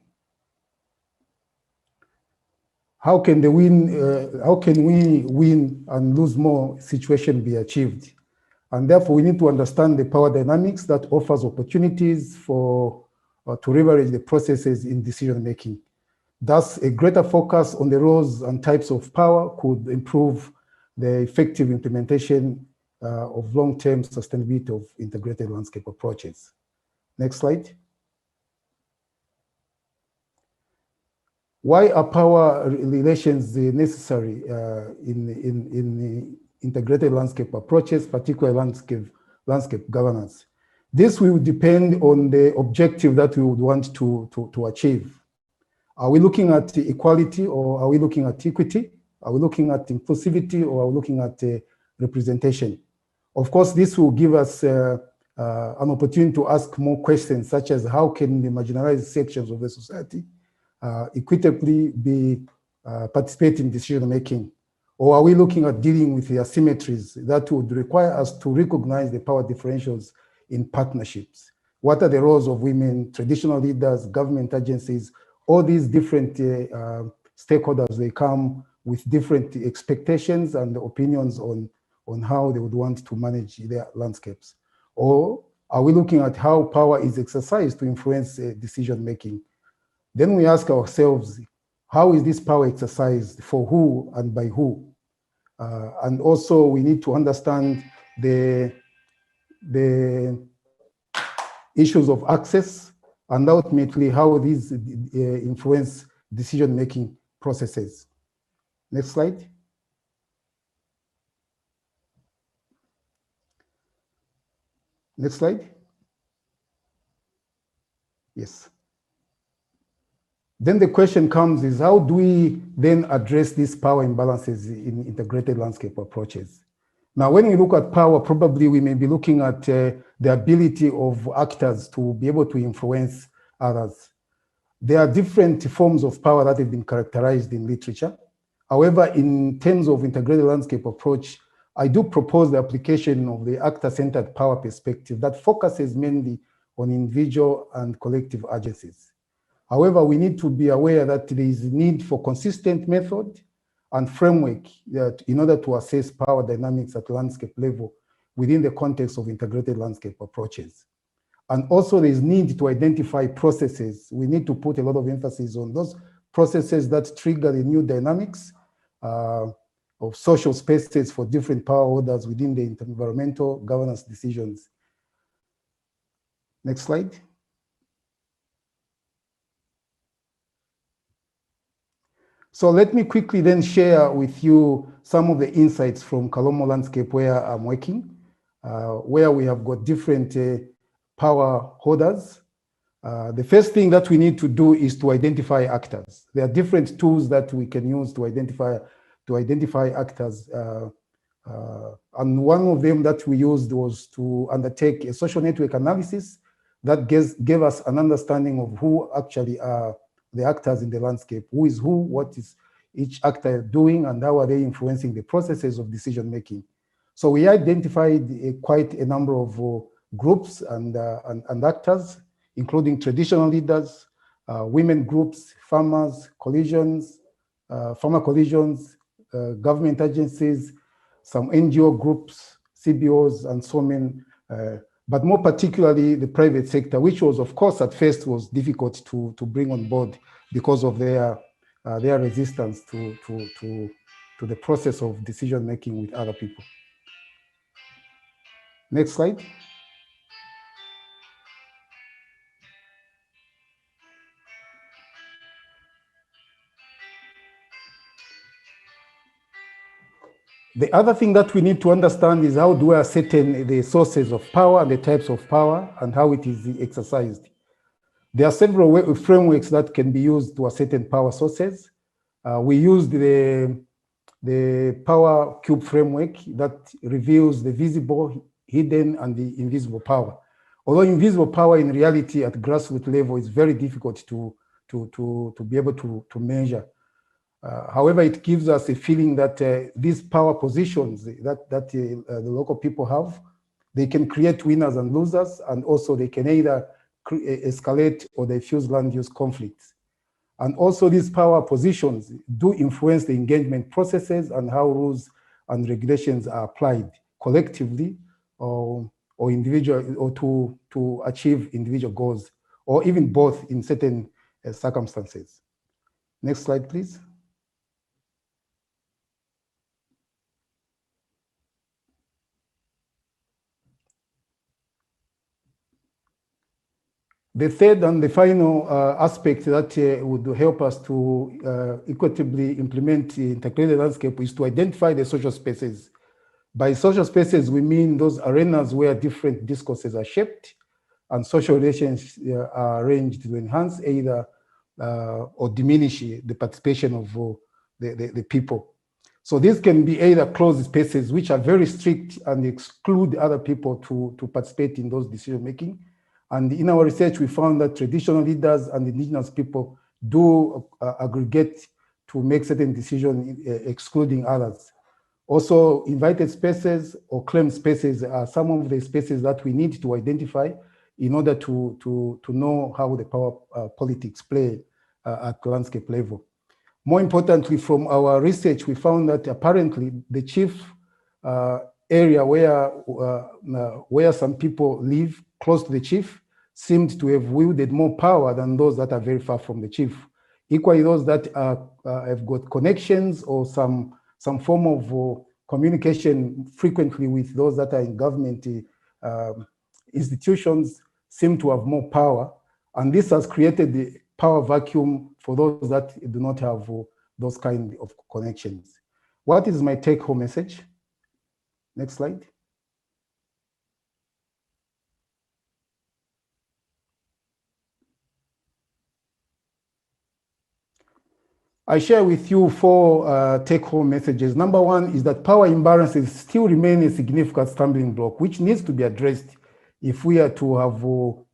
how can we win and lose more situation be achieved? And therefore, we need to understand the power dynamics that offers opportunities for to leverage the processes in decision making. Thus, a greater focus on the roles and types of power could improve the effective implementation of long-term sustainability of integrated landscape approaches. Next slide. Why are power relations necessary in integrated landscape approaches, particularly landscape governance? This will depend on the objective that we would want to achieve. Are we looking at equality, or are we looking at equity? Are we looking at inclusivity, or are we looking at representation? Of course, this will give us an opportunity to ask more questions, such as how can the marginalized sections of the society equitably be participating in decision making? Or are we looking at dealing with the asymmetries that would require us to recognize the power differentials in partnerships? What are the roles of women, traditional leaders, government agencies? All these different stakeholders, they come with different expectations and opinions on how they would want to manage their landscapes. Or are we looking at how power is exercised to influence decision making? Then we ask ourselves, how is this power exercised, for who and by who? And also we need to understand the issues of access and ultimately how these influence decision-making processes. Next slide. Next slide. Yes. Then the question comes is, how do we then address these power imbalances in integrated landscape approaches? Now, when we look at power, probably we may be looking at the ability of actors to be able to influence others. There are different forms of power that have been characterized in literature. However, in terms of integrated landscape approach, I do propose the application of the actor-centered power perspective that focuses mainly on individual and collective agencies. However, we need to be aware that there is a need for consistent method and framework in order to assess power dynamics at landscape level within the context of integrated landscape approaches. And also there is need to identify processes. We need to put a lot of emphasis on those processes that trigger the new dynamics of social spaces for different power orders within the environmental governance decisions. Next slide. So let me quickly then share with you some of the insights from Kalomo landscape where I'm working, where we have got different power holders. The first thing that we need to do is to identify actors. There are different tools that we can use to identify actors. And one of them that we used was to undertake a social network analysis that gave us an understanding of who actually are the actors in the landscape, who is who, what is each actor doing, and how are they influencing the processes of decision making. So we identified quite a number of groups and actors, including traditional leaders, women groups, farmer coalitions, government agencies, some NGO groups, CBOs, and so many, but more particularly the private sector, which was, of course, at first was difficult to bring on board because of their resistance to the process of decision making with other people. Next slide. The other thing that we need to understand is how do we ascertain the sources of power and the types of power and how it is exercised. There are several frameworks that can be used to ascertain power sources. We used the power cube framework that reveals the visible, hidden, and the invisible power. Although invisible power in reality at grassroots level is very difficult to be able to measure. However, it gives us a feeling that these power positions that the local people have, they can create winners and losers, and also they can either escalate or diffuse land use conflicts. And also these power positions do influence the engagement processes and how rules and regulations are applied collectively or individual, or to achieve individual goals, or even both in certain circumstances. Next slide, please. The third and the final aspect that would help us to equitably implement the integrated landscape is to identify the social spaces. By social spaces, we mean those arenas where different discourses are shaped and social relations are arranged to enhance either or diminish the participation of the people. So these can be either closed spaces, which are very strict and exclude other people to participate in those decision-making. And in our research, we found that traditional leaders and indigenous people do aggregate to make certain decisions, excluding others. Also, invited spaces or claimed spaces are some of the spaces that we need to identify in order to know how the power politics play at landscape level. More importantly, from our research, we found that apparently the chief area where some people live close to the chief seemed to have wielded more power than those that are very far from the chief. Equally, those that have got connections or some form of communication frequently with those that are in government institutions seem to have more power. And this has created the power vacuum for those that do not have those kind of connections. What is my take-home message? Next slide. I share with you 4 take-home messages. Number 1 is that power imbalances still remain a significant stumbling block, which needs to be addressed if we are to have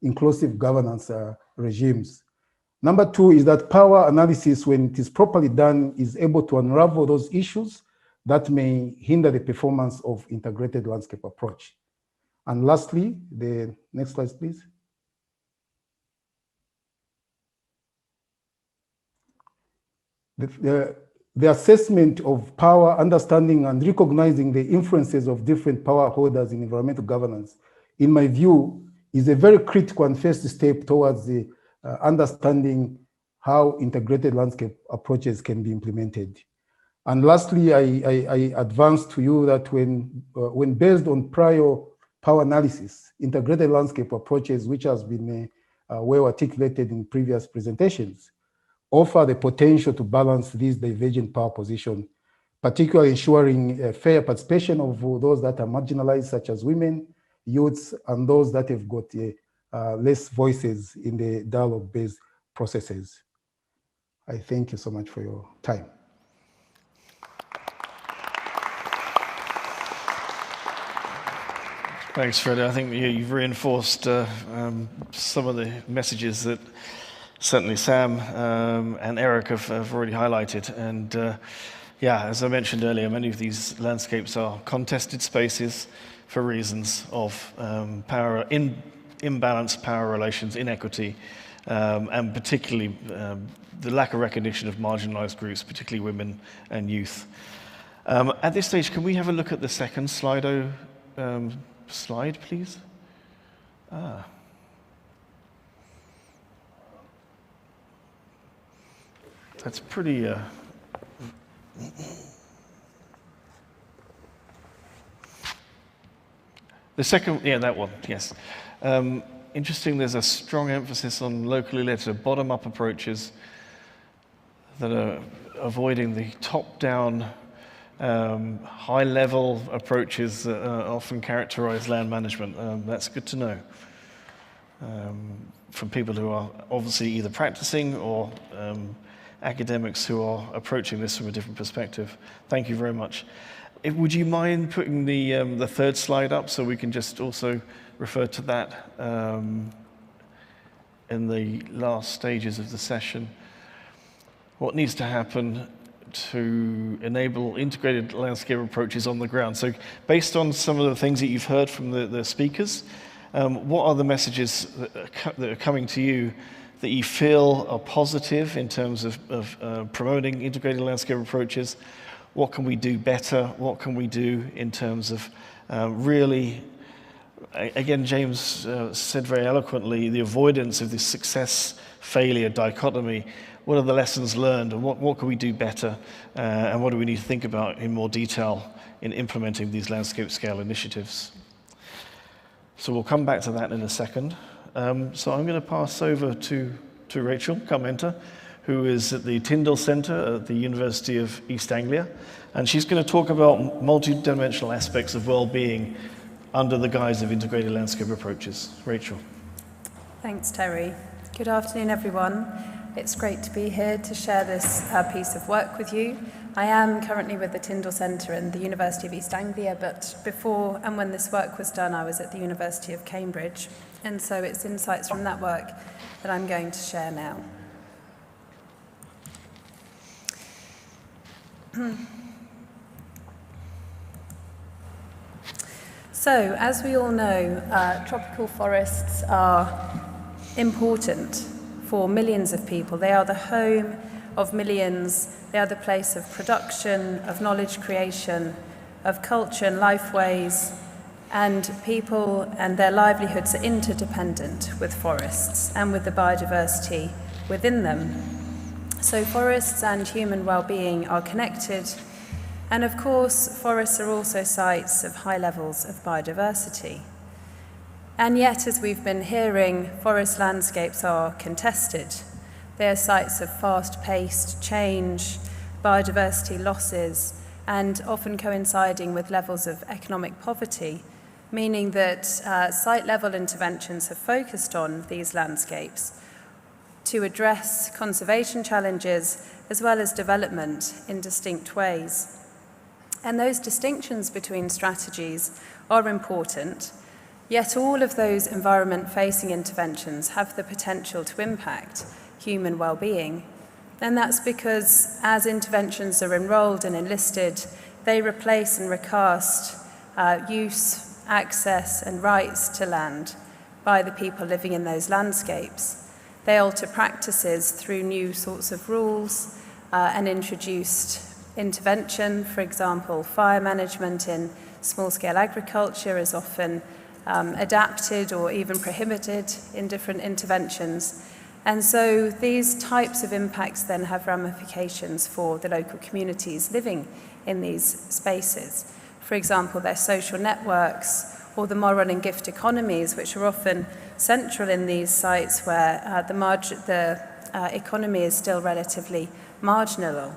inclusive governance regimes. Number 2 is that power analysis, when it is properly done, is able to unravel those issues that may hinder the performance of integrated landscape approach. And lastly, the next slide, please. The assessment of power, understanding and recognizing the influences of different power holders in environmental governance, in my view, is a very critical and first step towards the understanding how integrated landscape approaches can be implemented. And lastly, I advance to you that when based on prior power analysis, integrated landscape approaches, which has been well articulated in previous presentations, offer the potential to balance these divergent power positions, particularly ensuring fair participation of those that are marginalized, such as women, youths, and those that have got less voices in the dialogue-based processes. I thank you so much for your time. Thanks, Fred. I think you've reinforced some of the messages that certainly Sam and Eric have already highlighted. And yeah, as I mentioned earlier, many of these landscapes are contested spaces for reasons of power, imbalanced power relations, inequity, and particularly the lack of recognition of marginalized groups, particularly women and youth. At this stage, can we have a look at the second Slido slide, please? That's pretty... The second, yeah, that one, yes. Interesting, there's a strong emphasis on locally led, so bottom-up approaches that are avoiding the top-down, high-level approaches that often characterize land management. That's good to know from people who are obviously either practicing or academics who are approaching this from a different perspective. Thank you very much. Would you mind putting the third slide up so we can just also refer to that in the last stages of the session? What needs to happen to enable integrated landscape approaches on the ground? So based on some of the things that you've heard from the speakers, what are the messages that are coming to you that you feel are positive in terms of promoting integrated landscape approaches? What can we do better? What can we do in terms of really, again, James said very eloquently, the avoidance of this success-failure dichotomy. What are the lessons learned, and what can we do better, and what do we need to think about in more detail in implementing these landscape scale initiatives? So we'll come back to that in a second. So I'm going to pass over to Rachel Carmenta, who is at the Tyndall Centre at the University of East Anglia, and she's going to talk about multi-dimensional aspects of well-being under the guise of integrated landscape approaches. Rachel. Thanks, Terry. Good afternoon, everyone. It's great to be here to share this piece of work with you. I am currently with the Tyndall Centre in the University of East Anglia, but before and when this work was done, I was at the University of Cambridge. And so it's insights from that work that I'm going to share now. So, as we all know, tropical forests are important for millions of people. They are the home of millions. They are the place of production, of knowledge creation, of culture and lifeways, and people and their livelihoods are interdependent with forests and with the biodiversity within them. So forests and human well-being are connected, and of course forests are also sites of high levels of biodiversity. And yet, as we've been hearing, forest landscapes are contested. They are sites of fast-paced change, biodiversity losses, and often coinciding with levels of economic poverty, meaning that site-level interventions have focused on these landscapes to address conservation challenges as well as development in distinct ways. And those distinctions between strategies are important, yet all of those environment-facing interventions have the potential to impact human well-being. And that's because as interventions are enrolled and enlisted, they replace and recast use, access and rights to land by the people living in those landscapes. They alter practices through new sorts of rules and introduced intervention. For example, fire management in small-scale agriculture is often adapted or even prohibited in different interventions. And so these types of impacts then have ramifications for the local communities living in these spaces. For example, their social networks or the moral and gift economies, which are often central in these sites where the economy is still relatively marginal.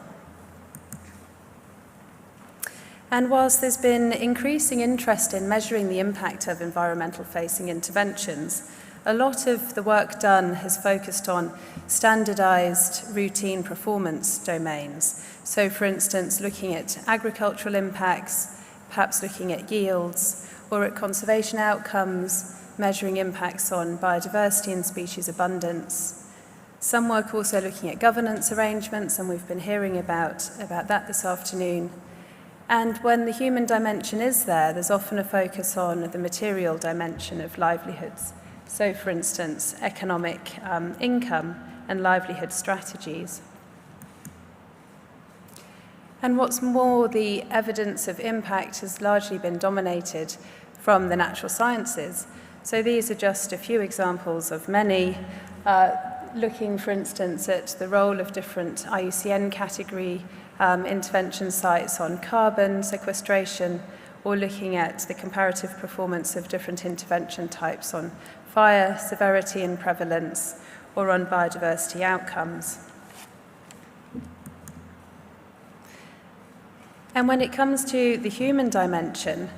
And whilst there's been increasing interest in measuring the impact of environmental-facing interventions, a lot of the work done has focused on standardized routine performance domains. So, for instance, looking at agricultural impacts, perhaps looking at yields, or at conservation outcomes, measuring impacts on biodiversity and species abundance. Some work also looking at governance arrangements, and we've been hearing about that this afternoon. And when the human dimension is there, there's often a focus on the material dimension of livelihoods. So, for instance, economic income and livelihood strategies. And what's more, the evidence of impact has largely been dominated from the natural sciences. So these are just a few examples of many, looking, for instance, at the role of different IUCN category intervention sites on carbon sequestration, or looking at the comparative performance of different intervention types on fire severity and prevalence, or on biodiversity outcomes. And when it comes to the human dimension,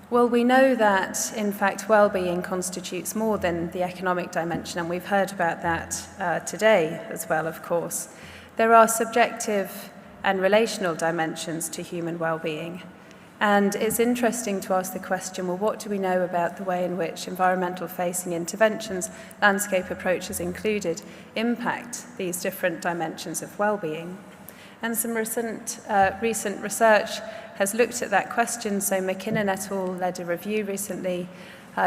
well, we know that, in fact, well-being constitutes more than the economic dimension, and we've heard about that today as well, of course. There are subjective and relational dimensions to human well-being. And it's interesting to ask the question, well, what do we know about the way in which environmental-facing interventions, landscape approaches included, impact these different dimensions of well-being? And some recent research has looked at that question. So McKinnon et al. Led a review recently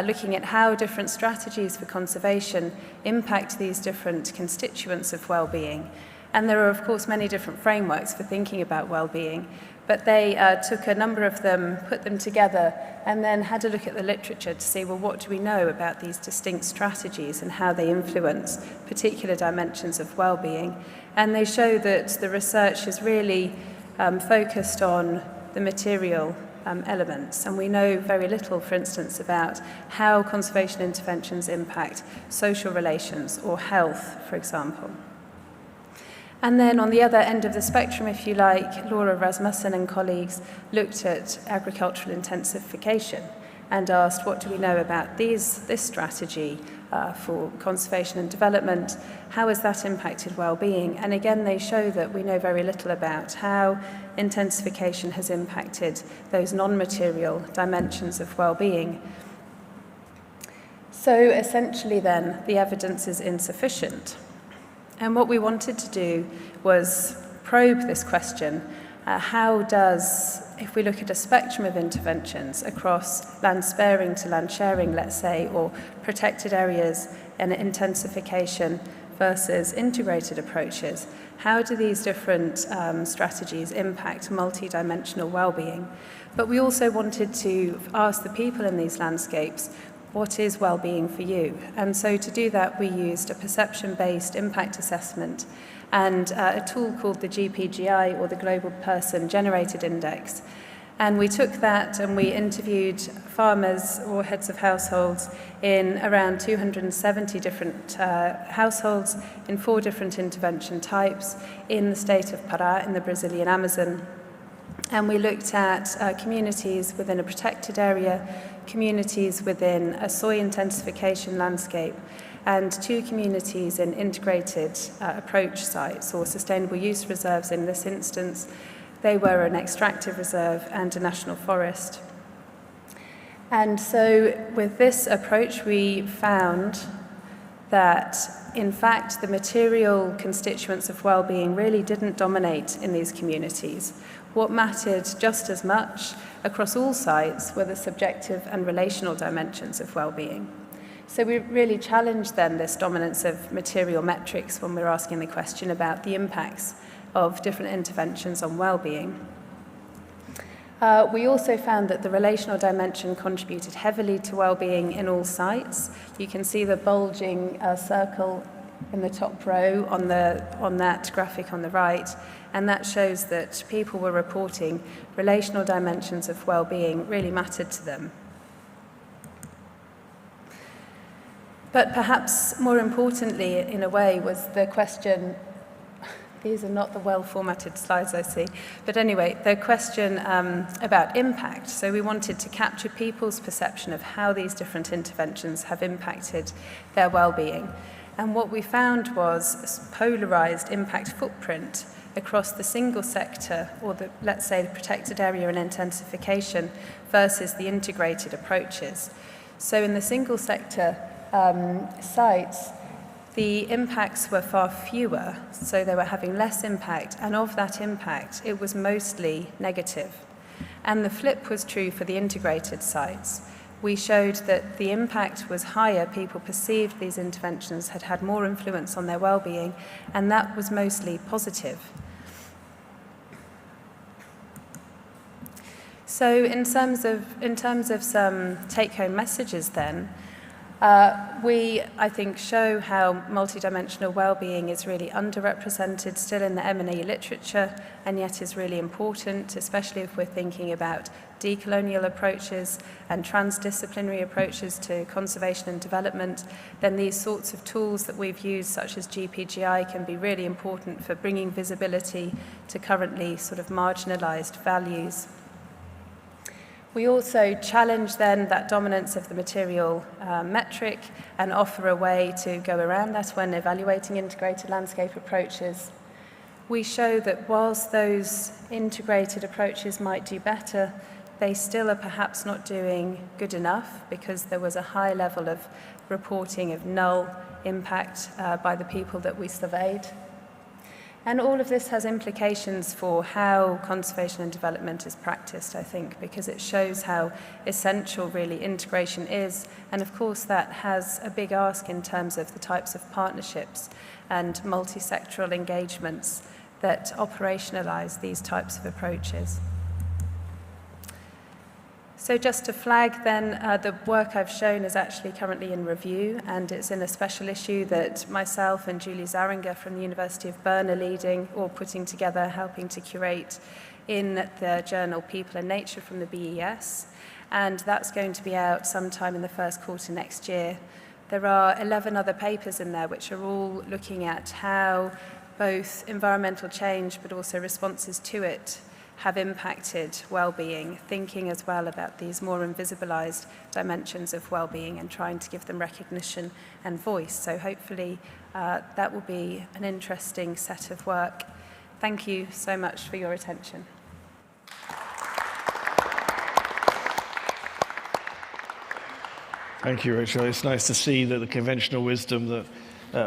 looking at how different strategies for conservation impact these different constituents of well-being. And there are, of course, many different frameworks for thinking about well-being, but they took a number of them, put them together, and then had a look at the literature to see, well, what do we know about these distinct strategies and how they influence particular dimensions of well-being? And they show that the research is really focused on the material elements, and we know very little, for instance, about how conservation interventions impact social relations or health, for example. And then on the other end of the spectrum, if you like, Laura Rasmussen and colleagues looked at agricultural intensification and asked, what do we know about this strategy for conservation and development? How has that impacted well-being? And again, they show that we know very little about how intensification has impacted those non-material dimensions of well-being. So essentially then, the evidence is insufficient. And what we wanted to do was probe this question. How does, if we look at a spectrum of interventions across land sparing to land sharing, let's say, or protected areas and intensification versus integrated approaches, how do these different strategies impact multi-dimensional well-being? But we also wanted to ask the people in these landscapes, what is well-being for you? And so to do that, we used a perception-based impact assessment and a tool called the GPGI, or the Global Person Generated Index. And we took that and we interviewed farmers or heads of households in around 270 different households in 4 different intervention types in the state of Pará in the Brazilian Amazon. And we looked at communities within a protected area, communities within a soy intensification landscape, and 2 communities in integrated approach sites or sustainable use reserves in this instance. They were an extractive reserve and a national forest. And so with this approach, we found that, in fact, the material constituents of well-being really didn't dominate in these communities. What mattered just as much across all sites were the subjective and relational dimensions of well-being. So we really challenged then this dominance of material metrics when we're asking the question about the impacts of different interventions on well-being. We also found that the relational dimension contributed heavily to well-being in all sites. You can see the bulging circle in the top row on that graphic on the right, and that shows that people were reporting relational dimensions of well-being really mattered to them. But perhaps more importantly, in a way, was the question, these are not the well-formatted slides I see, but anyway, the question about impact. So we wanted to capture people's perception of how these different interventions have impacted their well-being. And what we found was a polarized impact footprint across the single sector, or let's say the protected area and intensification, versus the integrated approaches. So in the single sector sites, the impacts were far fewer, so they were having less impact, and of that impact, it was mostly negative. And the flip was true for the integrated sites. We showed that the impact was higher, people perceived these interventions had had more influence on their well-being, and that was mostly positive. So in terms of some take-home messages then, we, I think, show how multidimensional well-being is really underrepresented still in the M&E literature, and yet is really important, especially if we're thinking about decolonial approaches and transdisciplinary approaches to conservation and development. Then these sorts of tools that we've used, such as GPGI, can be really important for bringing visibility to currently sort of marginalized values. We also challenge then that dominance of the material metric and offer a way to go around that when evaluating integrated landscape approaches. We show that whilst those integrated approaches might do better, they still are perhaps not doing good enough because there was a high level of reporting of null impact by the people that we surveyed. And all of this has implications for how conservation and development is practiced, I think, because it shows how essential really integration is. And of course, that has a big ask in terms of the types of partnerships and multi-sectoral engagements that operationalize these types of approaches. So just to flag then, the work I've shown is actually currently in review, and it's in a special issue that myself and Julie Zaringer from the University of Bern are leading or putting together, helping to curate in the journal People and Nature from the BES. And that's going to be out sometime in the first quarter next year. There are 11 other papers in there which are all looking at how both environmental change but also responses to it have impacted well-being, thinking as well about these more invisibilized dimensions of well-being and trying to give them recognition and voice. So hopefully that will be an interesting set of work. Thank you so much for your attention. Thank you, Rachel. It's nice to see that the conventional wisdom that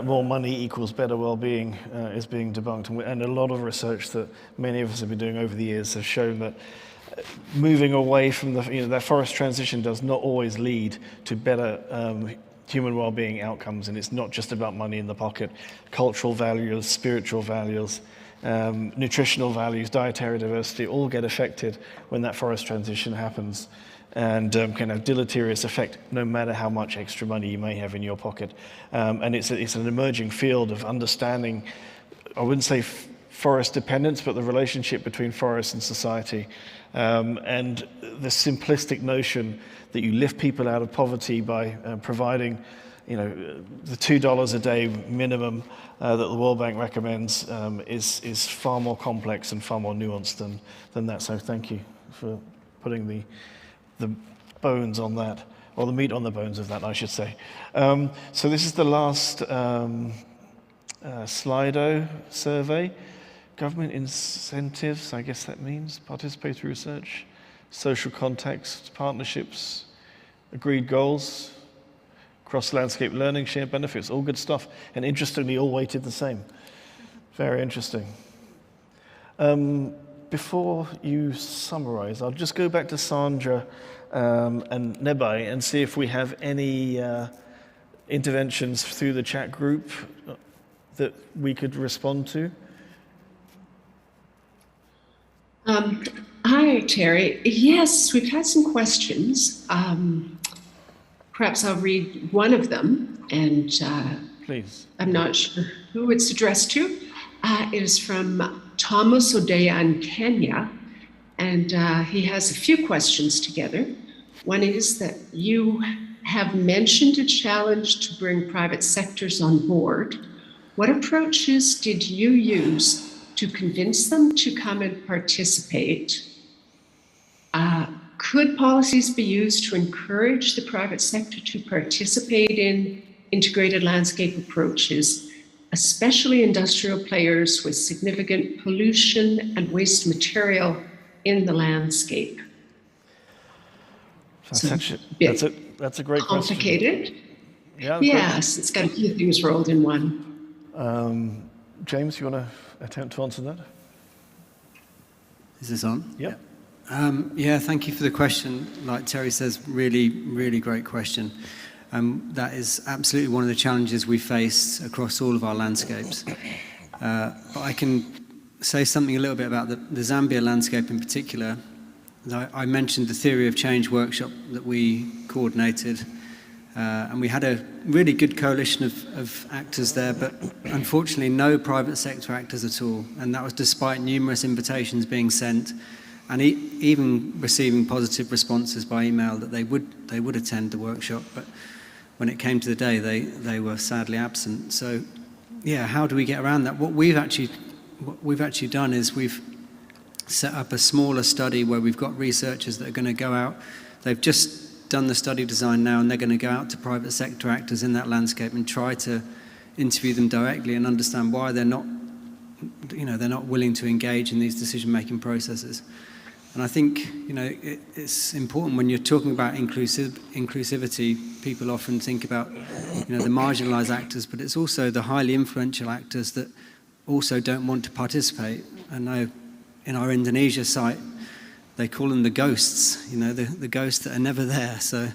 more money equals better well-being is being debunked. And a lot of research that many of us have been doing over the years have shown that moving away from that forest transition does not always lead to better human well-being outcomes. And it's not just about money in the pocket. Cultural values, spiritual values, nutritional values, dietary diversity all get affected when that forest transition happens, and can have deleterious effect no matter how much extra money you may have in your pocket. And it's an emerging field of understanding, I wouldn't say forest dependence, but the relationship between forest and society. And the simplistic notion that you lift people out of poverty by providing the $2 a day minimum that the World Bank recommends is far more complex and far more nuanced than that. So thank you for putting the bones on that, or the meat on the bones of that, I should say. So this is the last Slido survey. Government incentives, I guess that means participatory research, social context, partnerships, agreed goals, cross-landscape learning, shared benefits, all good stuff. And interestingly, all weighted the same. Very interesting. Before you summarize, I'll just go back to Sandra and Nebai and see if we have any interventions through the chat group that we could respond to. Hi, Terry. Yes, we've had some questions. Perhaps I'll read one of them, and please. I'm not sure who it's addressed to. It is from Thomas Odeya in Kenya, and he has a few questions together. One is that you have mentioned a challenge to bring private sectors on board. What approaches did you use to convince them to come and participate? Could policies be used to encourage the private sector to participate in integrated landscape approaches, especially industrial players with significant pollution and waste material in the landscape? That's a great complicated. Question. Yeah, yes, it's got a few things rolled in one. James, you want to attempt to answer that? Is this on? Yep. Yeah, thank you for the question. Like Terry says, really, really great question. That is absolutely one of the challenges we face across all of our landscapes. But I can say something a little bit about the Zambia landscape in particular. I mentioned the Theory of Change workshop that we coordinated, and we had a really good coalition of actors there, but unfortunately no private sector actors at all, and that was despite numerous invitations being sent and even receiving positive responses by email that they would attend the workshop, but when it came to the day, they were sadly absent. So, yeah, how do we get around that? What we've actually done is we've set up a smaller study where we've got researchers that are going to go out. They've just done the study design now, and they're going to go out to private sector actors in that landscape and try to interview them directly and understand why they're not willing to engage in these decision-making processes. And I think, it's important when you're talking about inclusivity, people often think about, the marginalized actors, but it's also the highly influential actors that also don't want to participate. I know in our Indonesia site, they call them the ghosts, the ghosts that are never there. So,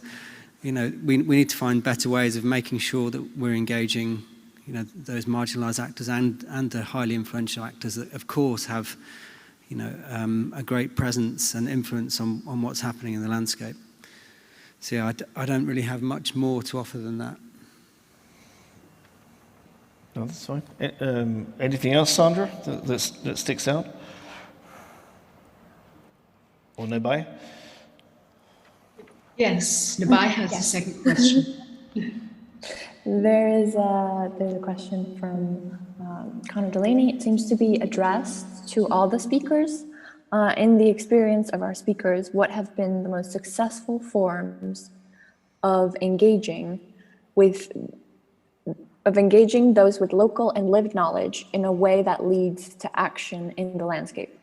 we need to find better ways of making sure that we're engaging, those marginalised actors and the highly influential actors that, of course, have, a great presence and influence on what's happening in the landscape. So yeah, I don't really have much more to offer than that. No, that's fine. Anything else, Sandra, that sticks out? Or Nabai? Yes, Nabai has a second question. There's a question from Connor Delaney. It seems to be addressed to all the speakers. In the experience of our speakers, what have been the most successful forms of engaging those with local and lived knowledge in a way that leads to action in the landscape?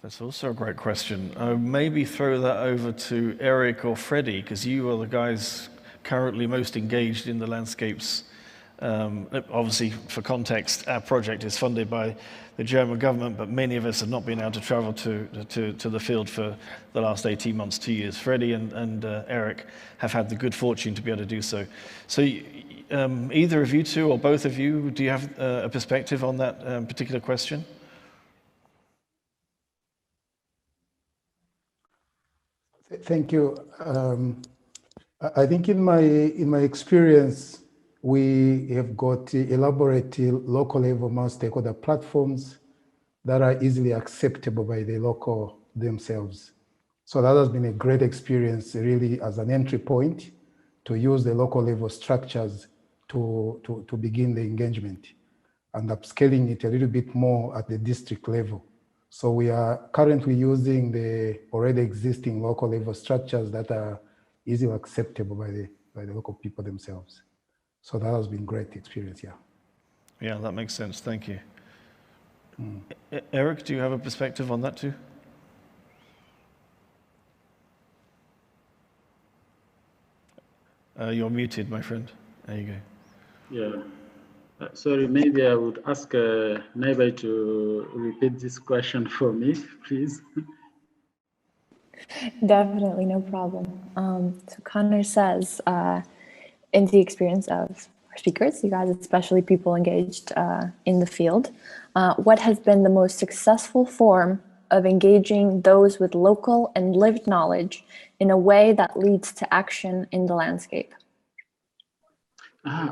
That's also a great question. Maybe throw that over to Eric or Freddie, because you are the guys currently most engaged in the landscapes. Obviously, for context, our project is funded by the German government, but many of us have not been able to travel to the field for the last 18 months, 2 years. Freddie and Eric have had the good fortune to be able to do so. So either of you two or both of you, do you have a perspective on that particular question? Thank you. I think in my experience, we have got elaborate local level multi-stakeholder platforms that are easily acceptable by the local themselves. So that has been a great experience, really, as an entry point to use the local level structures to begin the engagement and upscaling it a little bit more at the district level. So we are currently using the already existing local level structures that are easily acceptable by the local people themselves. So that has been great experience, yeah. Yeah, that makes sense. Thank you. Eric, do you have a perspective on that too? You're muted, my friend. There you go. Yeah. Sorry, maybe I would ask Nabai to repeat this question for me, please. Definitely, no problem. So Connor says, in the experience of our speakers, you guys, especially people engaged in the field, what has been the most successful form of engaging those with local and lived knowledge in a way that leads to action in the landscape?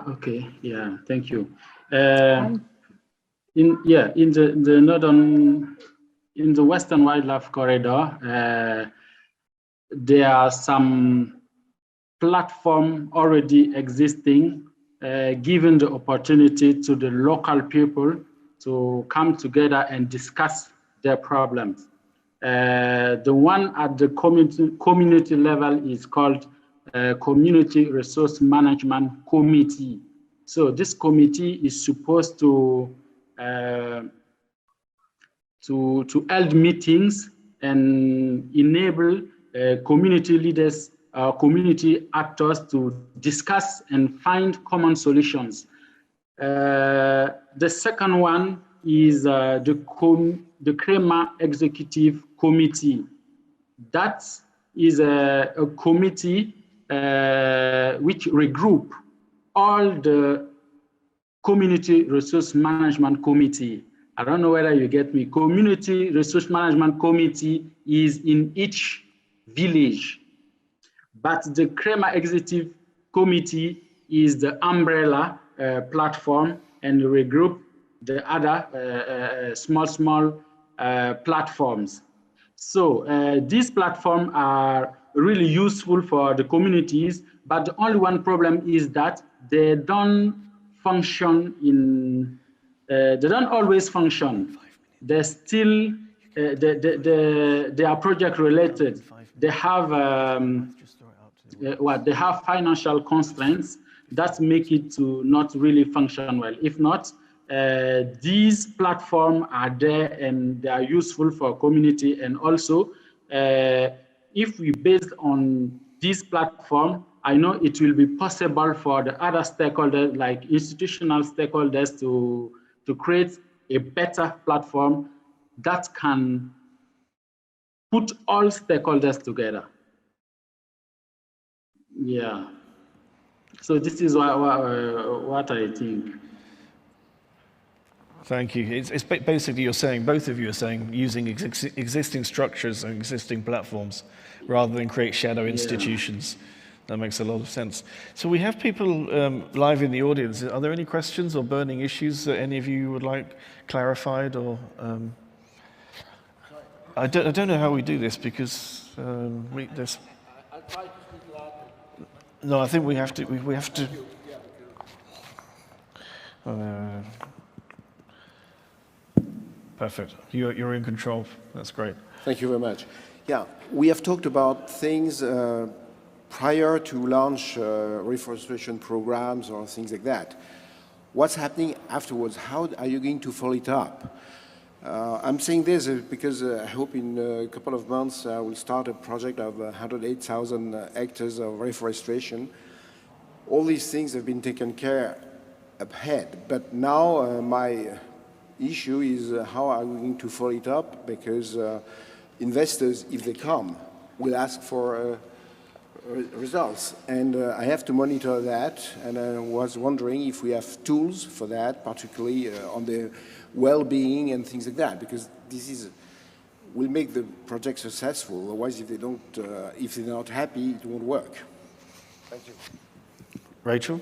Okay, yeah, thank you. In the Western Wildlife Corridor, there are some platform already existing, giving the opportunity to the local people to come together and discuss their problems. The one at the community level is called Community Resource Management Committee. So this committee is supposed to hold meetings and enable community leaders, community actors to discuss and find common solutions. The second one is the CREMA Executive Committee. That is a committee which regroup all the Community Resource Management Committee. I don't know whether you get me. Community Resource Management Committee is in each village, but the CREMA Executive Committee is the umbrella platform and regroup the other small platforms. So these platforms are really useful for the communities, but the only one problem is that they don't function they don't always function. They're still, they are project related. They have they have financial constraints that make it to not really function well. If not, these platforms are there and they are useful for community. And also, if we based on this platform, I know it will be possible for the other stakeholders, like institutional stakeholders, to to create a better platform that can put all stakeholders together. Yeah. So this is what I think. Thank you. It's basically you're saying, both of you are saying, using existing structures and existing platforms rather than create shadow institutions. That makes a lot of sense. So we have people live in the audience. Are there any questions or burning issues that any of you would like clarified? Or I don't know how we do this because there's. I'll try to speak louder. No, I think we have to. We have to. Perfect. You're in control. That's great. Thank you very much. Yeah, we have talked about things prior to launch reforestation programs or things like that. What's happening afterwards? How are you going to follow it up? I'm saying this because I hope in a couple of months we'll start a project of 108,000 hectares of reforestation. All these things have been taken care ahead, but now my issue is how are we going to follow it up, because investors, if they come, will ask for results. And I have to monitor that, and I was wondering if we have tools for that, particularly on the well-being and things like that, because this will make the project successful. Otherwise, if they're not happy, it won't work. Thank you. Rachel?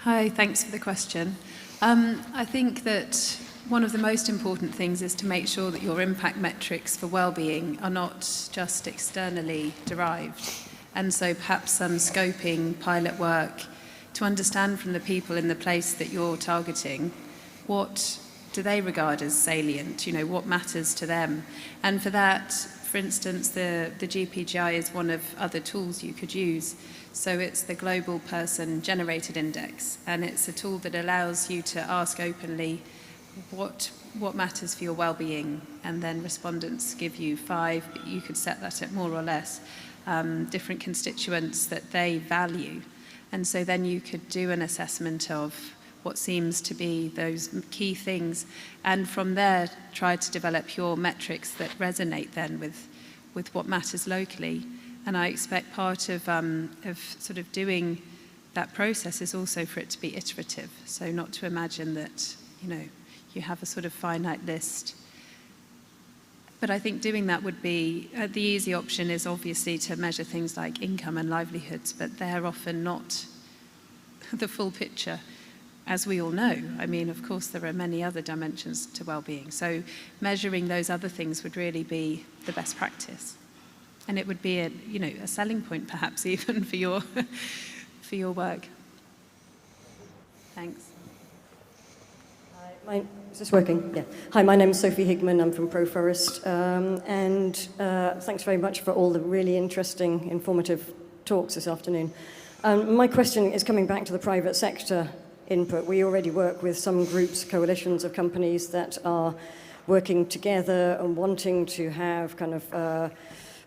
Hi, thanks for the question. I think that one of the most important things is to make sure that your impact metrics for well-being are not just externally derived. And so perhaps some scoping, pilot work, to understand from the people in the place that you're targeting, what do they regard as salient, what matters to them. And for that, for instance, the GPGI is one of other tools you could use. So it's the Global Person Generated Index, and it's a tool that allows you to ask openly what matters for your well-being, and then respondents give you 5, but you could set that at more or less, different constituents that they value. And so then you could do an assessment of what seems to be those key things, and from there try to develop your metrics that resonate then with what matters locally. And I expect part of sort of doing that process is also for it to be iterative. So not to imagine that, you have a sort of finite list. But I think doing that would be, the easy option is obviously to measure things like income and livelihoods, but they're often not the full picture, as we all know. I mean, of course, there are many other dimensions to well-being. So measuring those other things would really be the best practice. And it would be a selling point, perhaps, even for your work. Thanks. Hi, is this working? Yeah. Hi, my name is Sophie Higman. I'm from ProForest. Thanks very much for all the really interesting, informative talks this afternoon. My question is coming back to the private sector input. We already work with some groups, coalitions of companies that are working together and wanting to have kind of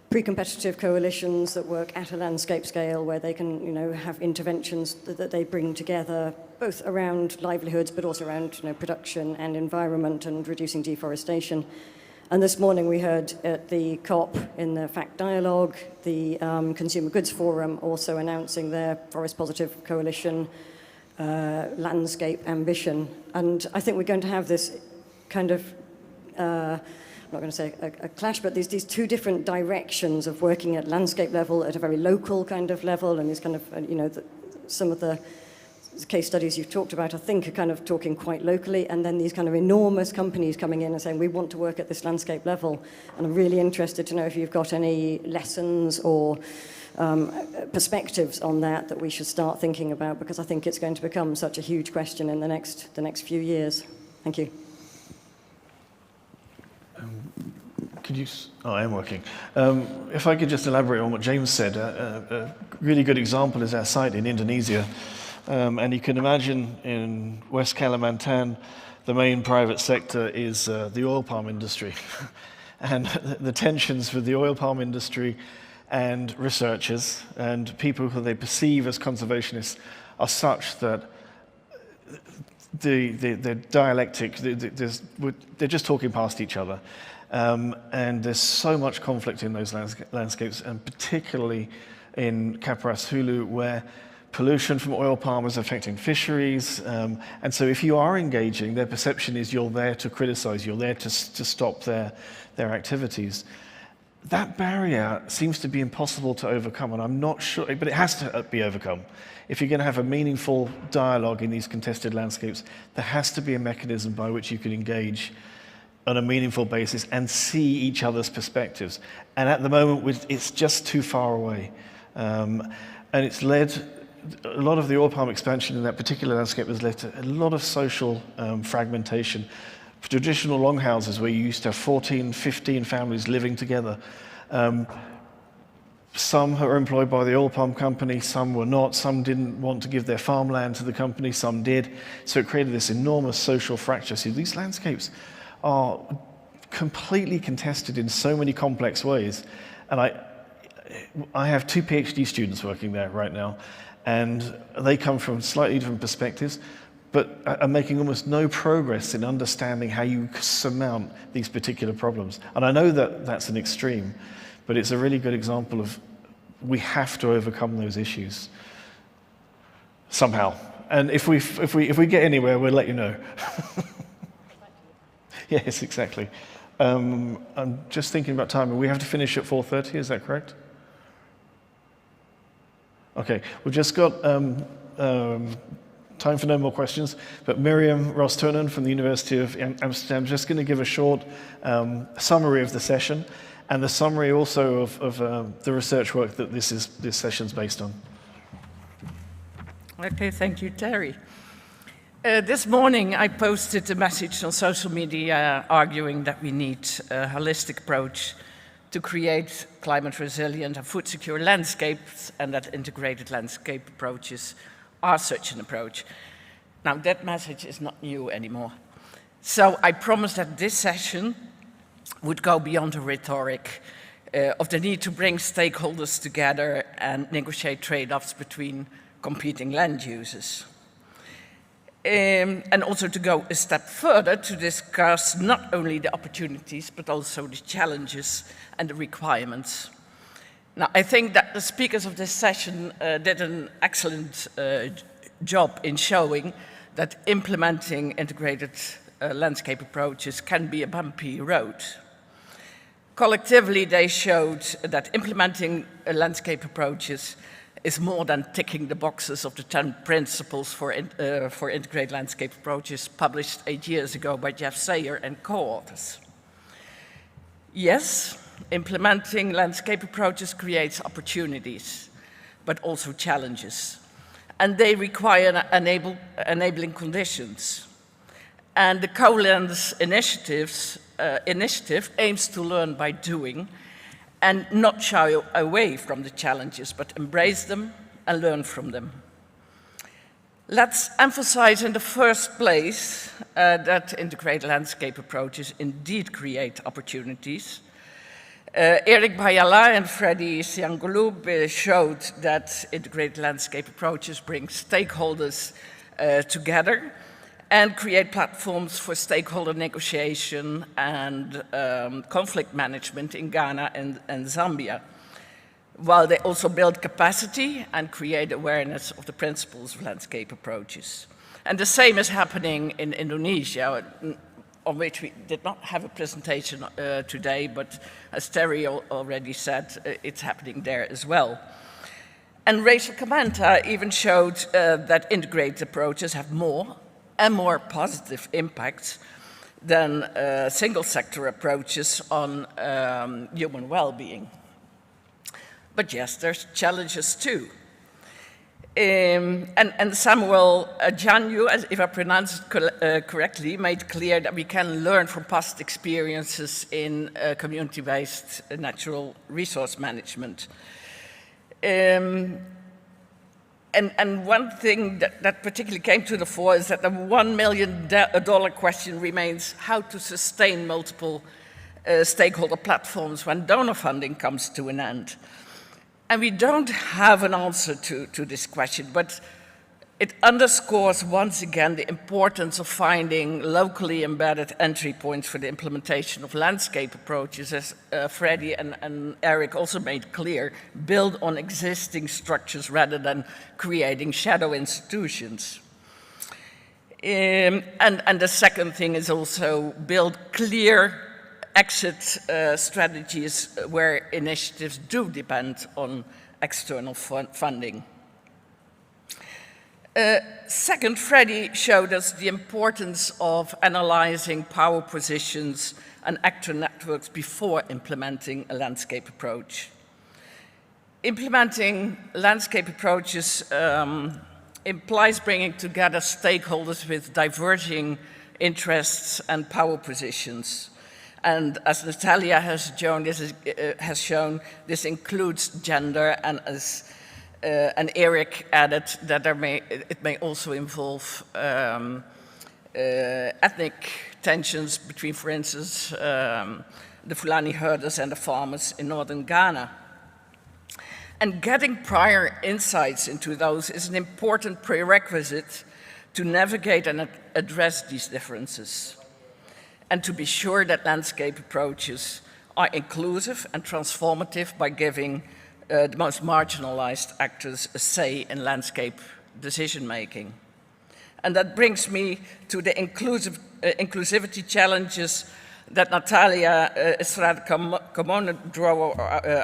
pre-competitive coalitions that work at a landscape scale, where they can, have interventions that they bring together, both around livelihoods, but also around, production and environment and reducing deforestation. And this morning we heard at the COP in the FACT Dialogue, the Consumer Goods Forum also announcing their Forest Positive Coalition landscape ambition. And I think we're going to have this kind of I'm not going to say a clash, but these two different directions of working at landscape level, at a very local kind of level, and these kind of, some of the case studies you've talked about, I think, are kind of talking quite locally, and then these kind of enormous companies coming in and saying, we want to work at this landscape level. And I'm really interested to know if you've got any lessons or perspectives on that we should start thinking about, because I think it's going to become such a huge question in the next few years. Thank you. Could you? Oh, I am working. If I could just elaborate on what James said, a really good example is our site in Indonesia. And you can imagine in West Kalimantan, the main private sector is the oil palm industry. And the tensions with the oil palm industry and researchers and people who they perceive as conservationists are such that the dialectic, they're just talking past each other. And there's so much conflict in those landscapes, and particularly in Kapuas Hulu, where pollution from oil palm is affecting fisheries. And so if you are engaging, their perception is you're there to criticize, you're there to stop their activities. That barrier seems to be impossible to overcome, and I'm not sure, but it has to be overcome. If you're going to have a meaningful dialogue in these contested landscapes, there has to be a mechanism by which you can engage on a meaningful basis and see each other's perspectives. And at the moment, it's just too far away. And it's led, a lot of the oil palm expansion in that particular landscape has led to a lot of social fragmentation. Traditional longhouses where you used to have 14, 15 families living together. Some were employed by the oil palm company, some were not, some didn't want to give their farmland to the company, some did. So it created this enormous social fracture. So these landscapes are completely contested in so many complex ways. And I have 2 PhD students working there right now, and they come from slightly different perspectives, but are making almost no progress in understanding how you surmount these particular problems. And I know that that's an extreme, but it's a really good example of we have to overcome those issues somehow. And if we get anywhere, we'll let you know. Yes, exactly. I'm just thinking about time. We have to finish at 4:30, is that correct? Okay, we've just got time for no more questions, but Miriam Ross-Turnen from the University of Amsterdam is just going to give a short summary of the session, and the summary also of the research work that this session's based on. Okay, thank you, Terry. This morning I posted a message on social media arguing that we need a holistic approach to create climate resilient and food secure landscapes, and that integrated landscape approaches are such an approach. Now that message is not new anymore. So I promised that this session would go beyond the rhetoric of the need to bring stakeholders together and negotiate trade-offs between competing land uses. And also to go a step further to discuss not only the opportunities, but also the challenges and the requirements. Now, I think that the speakers of this session did an excellent job in showing that implementing integrated landscape approaches can be a bumpy road. Collectively, they showed that implementing landscape approaches is more than ticking the boxes of the 10 principles for integrated landscape approaches published 8 years ago by Jeff Sayer and co-authors. Yes, implementing landscape approaches creates opportunities, but also challenges. And they require enabling conditions. And the CoLens initiative aims to learn by doing and not shy away from the challenges, but embrace them and learn from them. Let's emphasize in the first place that integrated landscape approaches indeed create opportunities. Eric Bayala and Freddy Siangolub showed that integrated landscape approaches bring stakeholders together and create platforms for stakeholder negotiation and conflict management in Ghana and Zambia, while they also build capacity and create awareness of the principles of landscape approaches. And the same is happening in Indonesia, on which we did not have a presentation today, but as Terry already said, it's happening there as well. And Rachel Kamanta even showed that integrated approaches have more and more positive impacts than single sector approaches on human well-being. But yes, there's challenges too. And Samuel Janyu, if I pronounced it correctly, made clear that we can learn from past experiences in community-based natural resource management. And one thing that particularly came to the fore is that the $1 million question remains how to sustain multiple stakeholder platforms when donor funding comes to an end. And we don't have an answer to this question, but It underscores once again the importance of finding locally embedded entry points for the implementation of landscape approaches, as Freddie and Eric also made clear, build on existing structures rather than creating shadow institutions. And the second thing is also build clear exit strategies where initiatives do depend on external funding. Second, Freddie showed us the importance of analyzing power positions and actor networks before implementing a landscape approach. Implementing landscape approaches implies bringing together stakeholders with diverging interests and power positions. And as Natalia has shown, this includes gender, and Eric added that it may also involve ethnic tensions between, for instance, the Fulani herders and the farmers in northern Ghana. And getting prior insights into those is an important prerequisite to navigate and address these differences, and to be sure that landscape approaches are inclusive and transformative by giving the most marginalized actors a say in landscape decision-making. And that brings me to the inclusivity challenges that Natalia Estrada-Carmona drew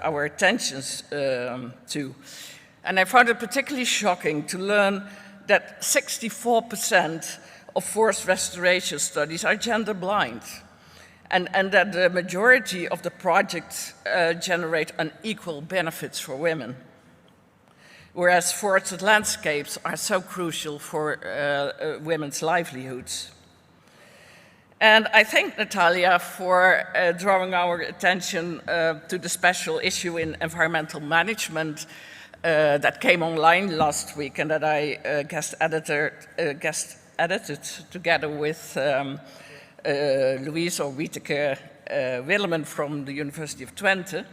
our attentions to. And I found it particularly shocking to learn that 64% of forest restoration studies are gender blind, and that the majority of the projects generate unequal benefits for women, whereas forested landscapes are so crucial for women's livelihoods. And I thank Natalia for drawing our attention to the special issue in environmental management that came online last week, and that I guest edited together with Louise or Wieteke Willemen from the University of Twente,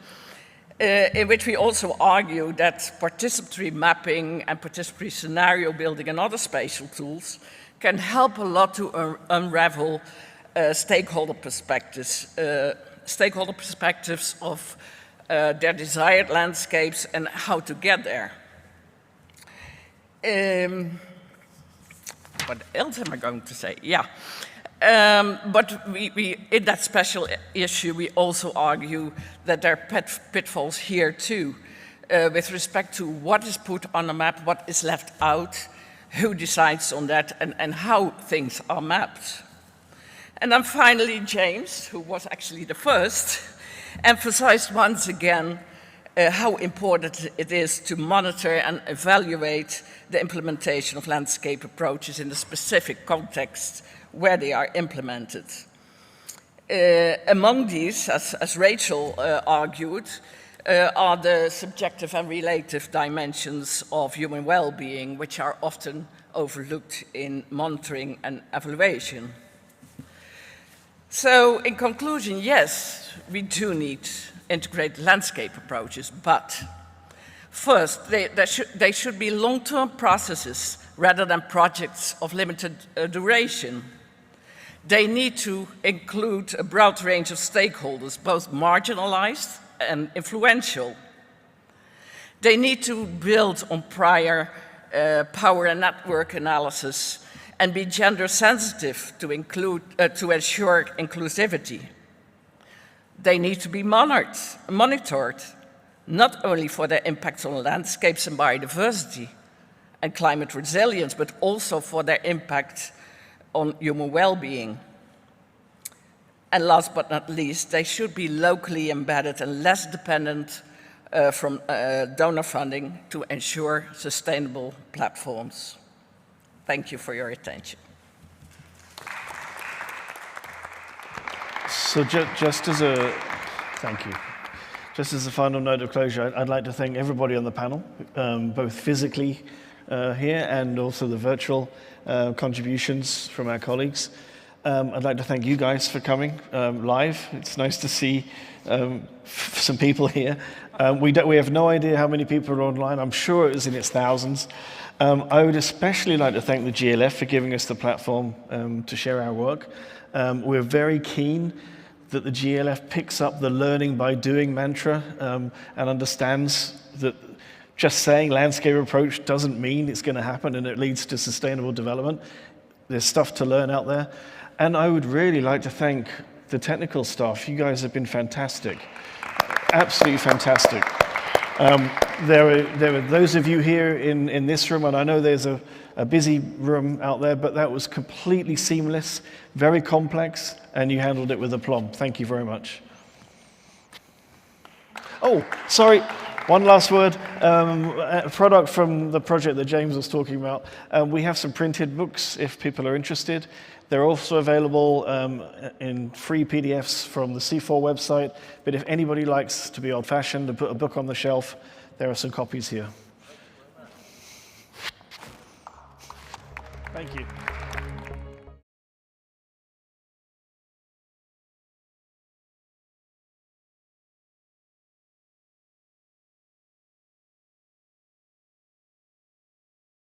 in which we also argue that participatory mapping and participatory scenario building and other spatial tools can help a lot to unravel stakeholder perspectives of their desired landscapes and how to get there. What else am I going to say? Yeah. But we, in that special issue, we also argue that there are pitfalls here too, with respect to what is put on a map, what is left out, who decides on that, and how things are mapped. And then finally, James, who was actually the first, emphasized once again how important it is to monitor and evaluate the implementation of landscape approaches in the specific context where they are implemented. Among these, as Rachel argued, are the subjective and relative dimensions of human well-being, which are often overlooked in monitoring and evaluation. So, in conclusion, yes, we do need integrated landscape approaches, but first, they should be long-term processes rather than projects of limited duration. They need to include a broad range of stakeholders, both marginalized and influential. They need to build on prior power and network analysis and be gender sensitive to ensure inclusivity. They need to be monitored, not only for their impacts on landscapes and biodiversity and climate resilience, but also for their impact on human well-being. And last but not least, they should be locally embedded and less dependent from donor funding to ensure sustainable platforms. Thank you for your attention. So just as a, thank you. Just as a final note of closure, I'd like to thank everybody on the panel, both physically here and also the virtual contributions from our colleagues. I'd like to thank you guys for coming live. It's nice to see some people here. We have no idea how many people are online. I'm sure it was in its thousands. I would especially like to thank the GLF for giving us the platform to share our work. We're very keen that the GLF picks up the learning by doing mantra and understands that just saying landscape approach doesn't mean it's going to happen and it leads to sustainable development. There's stuff to learn out there. And I would really like to thank the technical staff. You guys have been fantastic, absolutely fantastic. There were those of you here in this room, and I know there's a busy room out there, but that was completely seamless, very complex, and you handled it with aplomb. Thank you very much. Oh, sorry, one last word. A product from the project that James was talking about. We have some printed books if people are interested. They're also available in free PDFs from the CIFOR website, but if anybody likes to be old-fashioned and put a book on the shelf, there are some copies here. Thank you.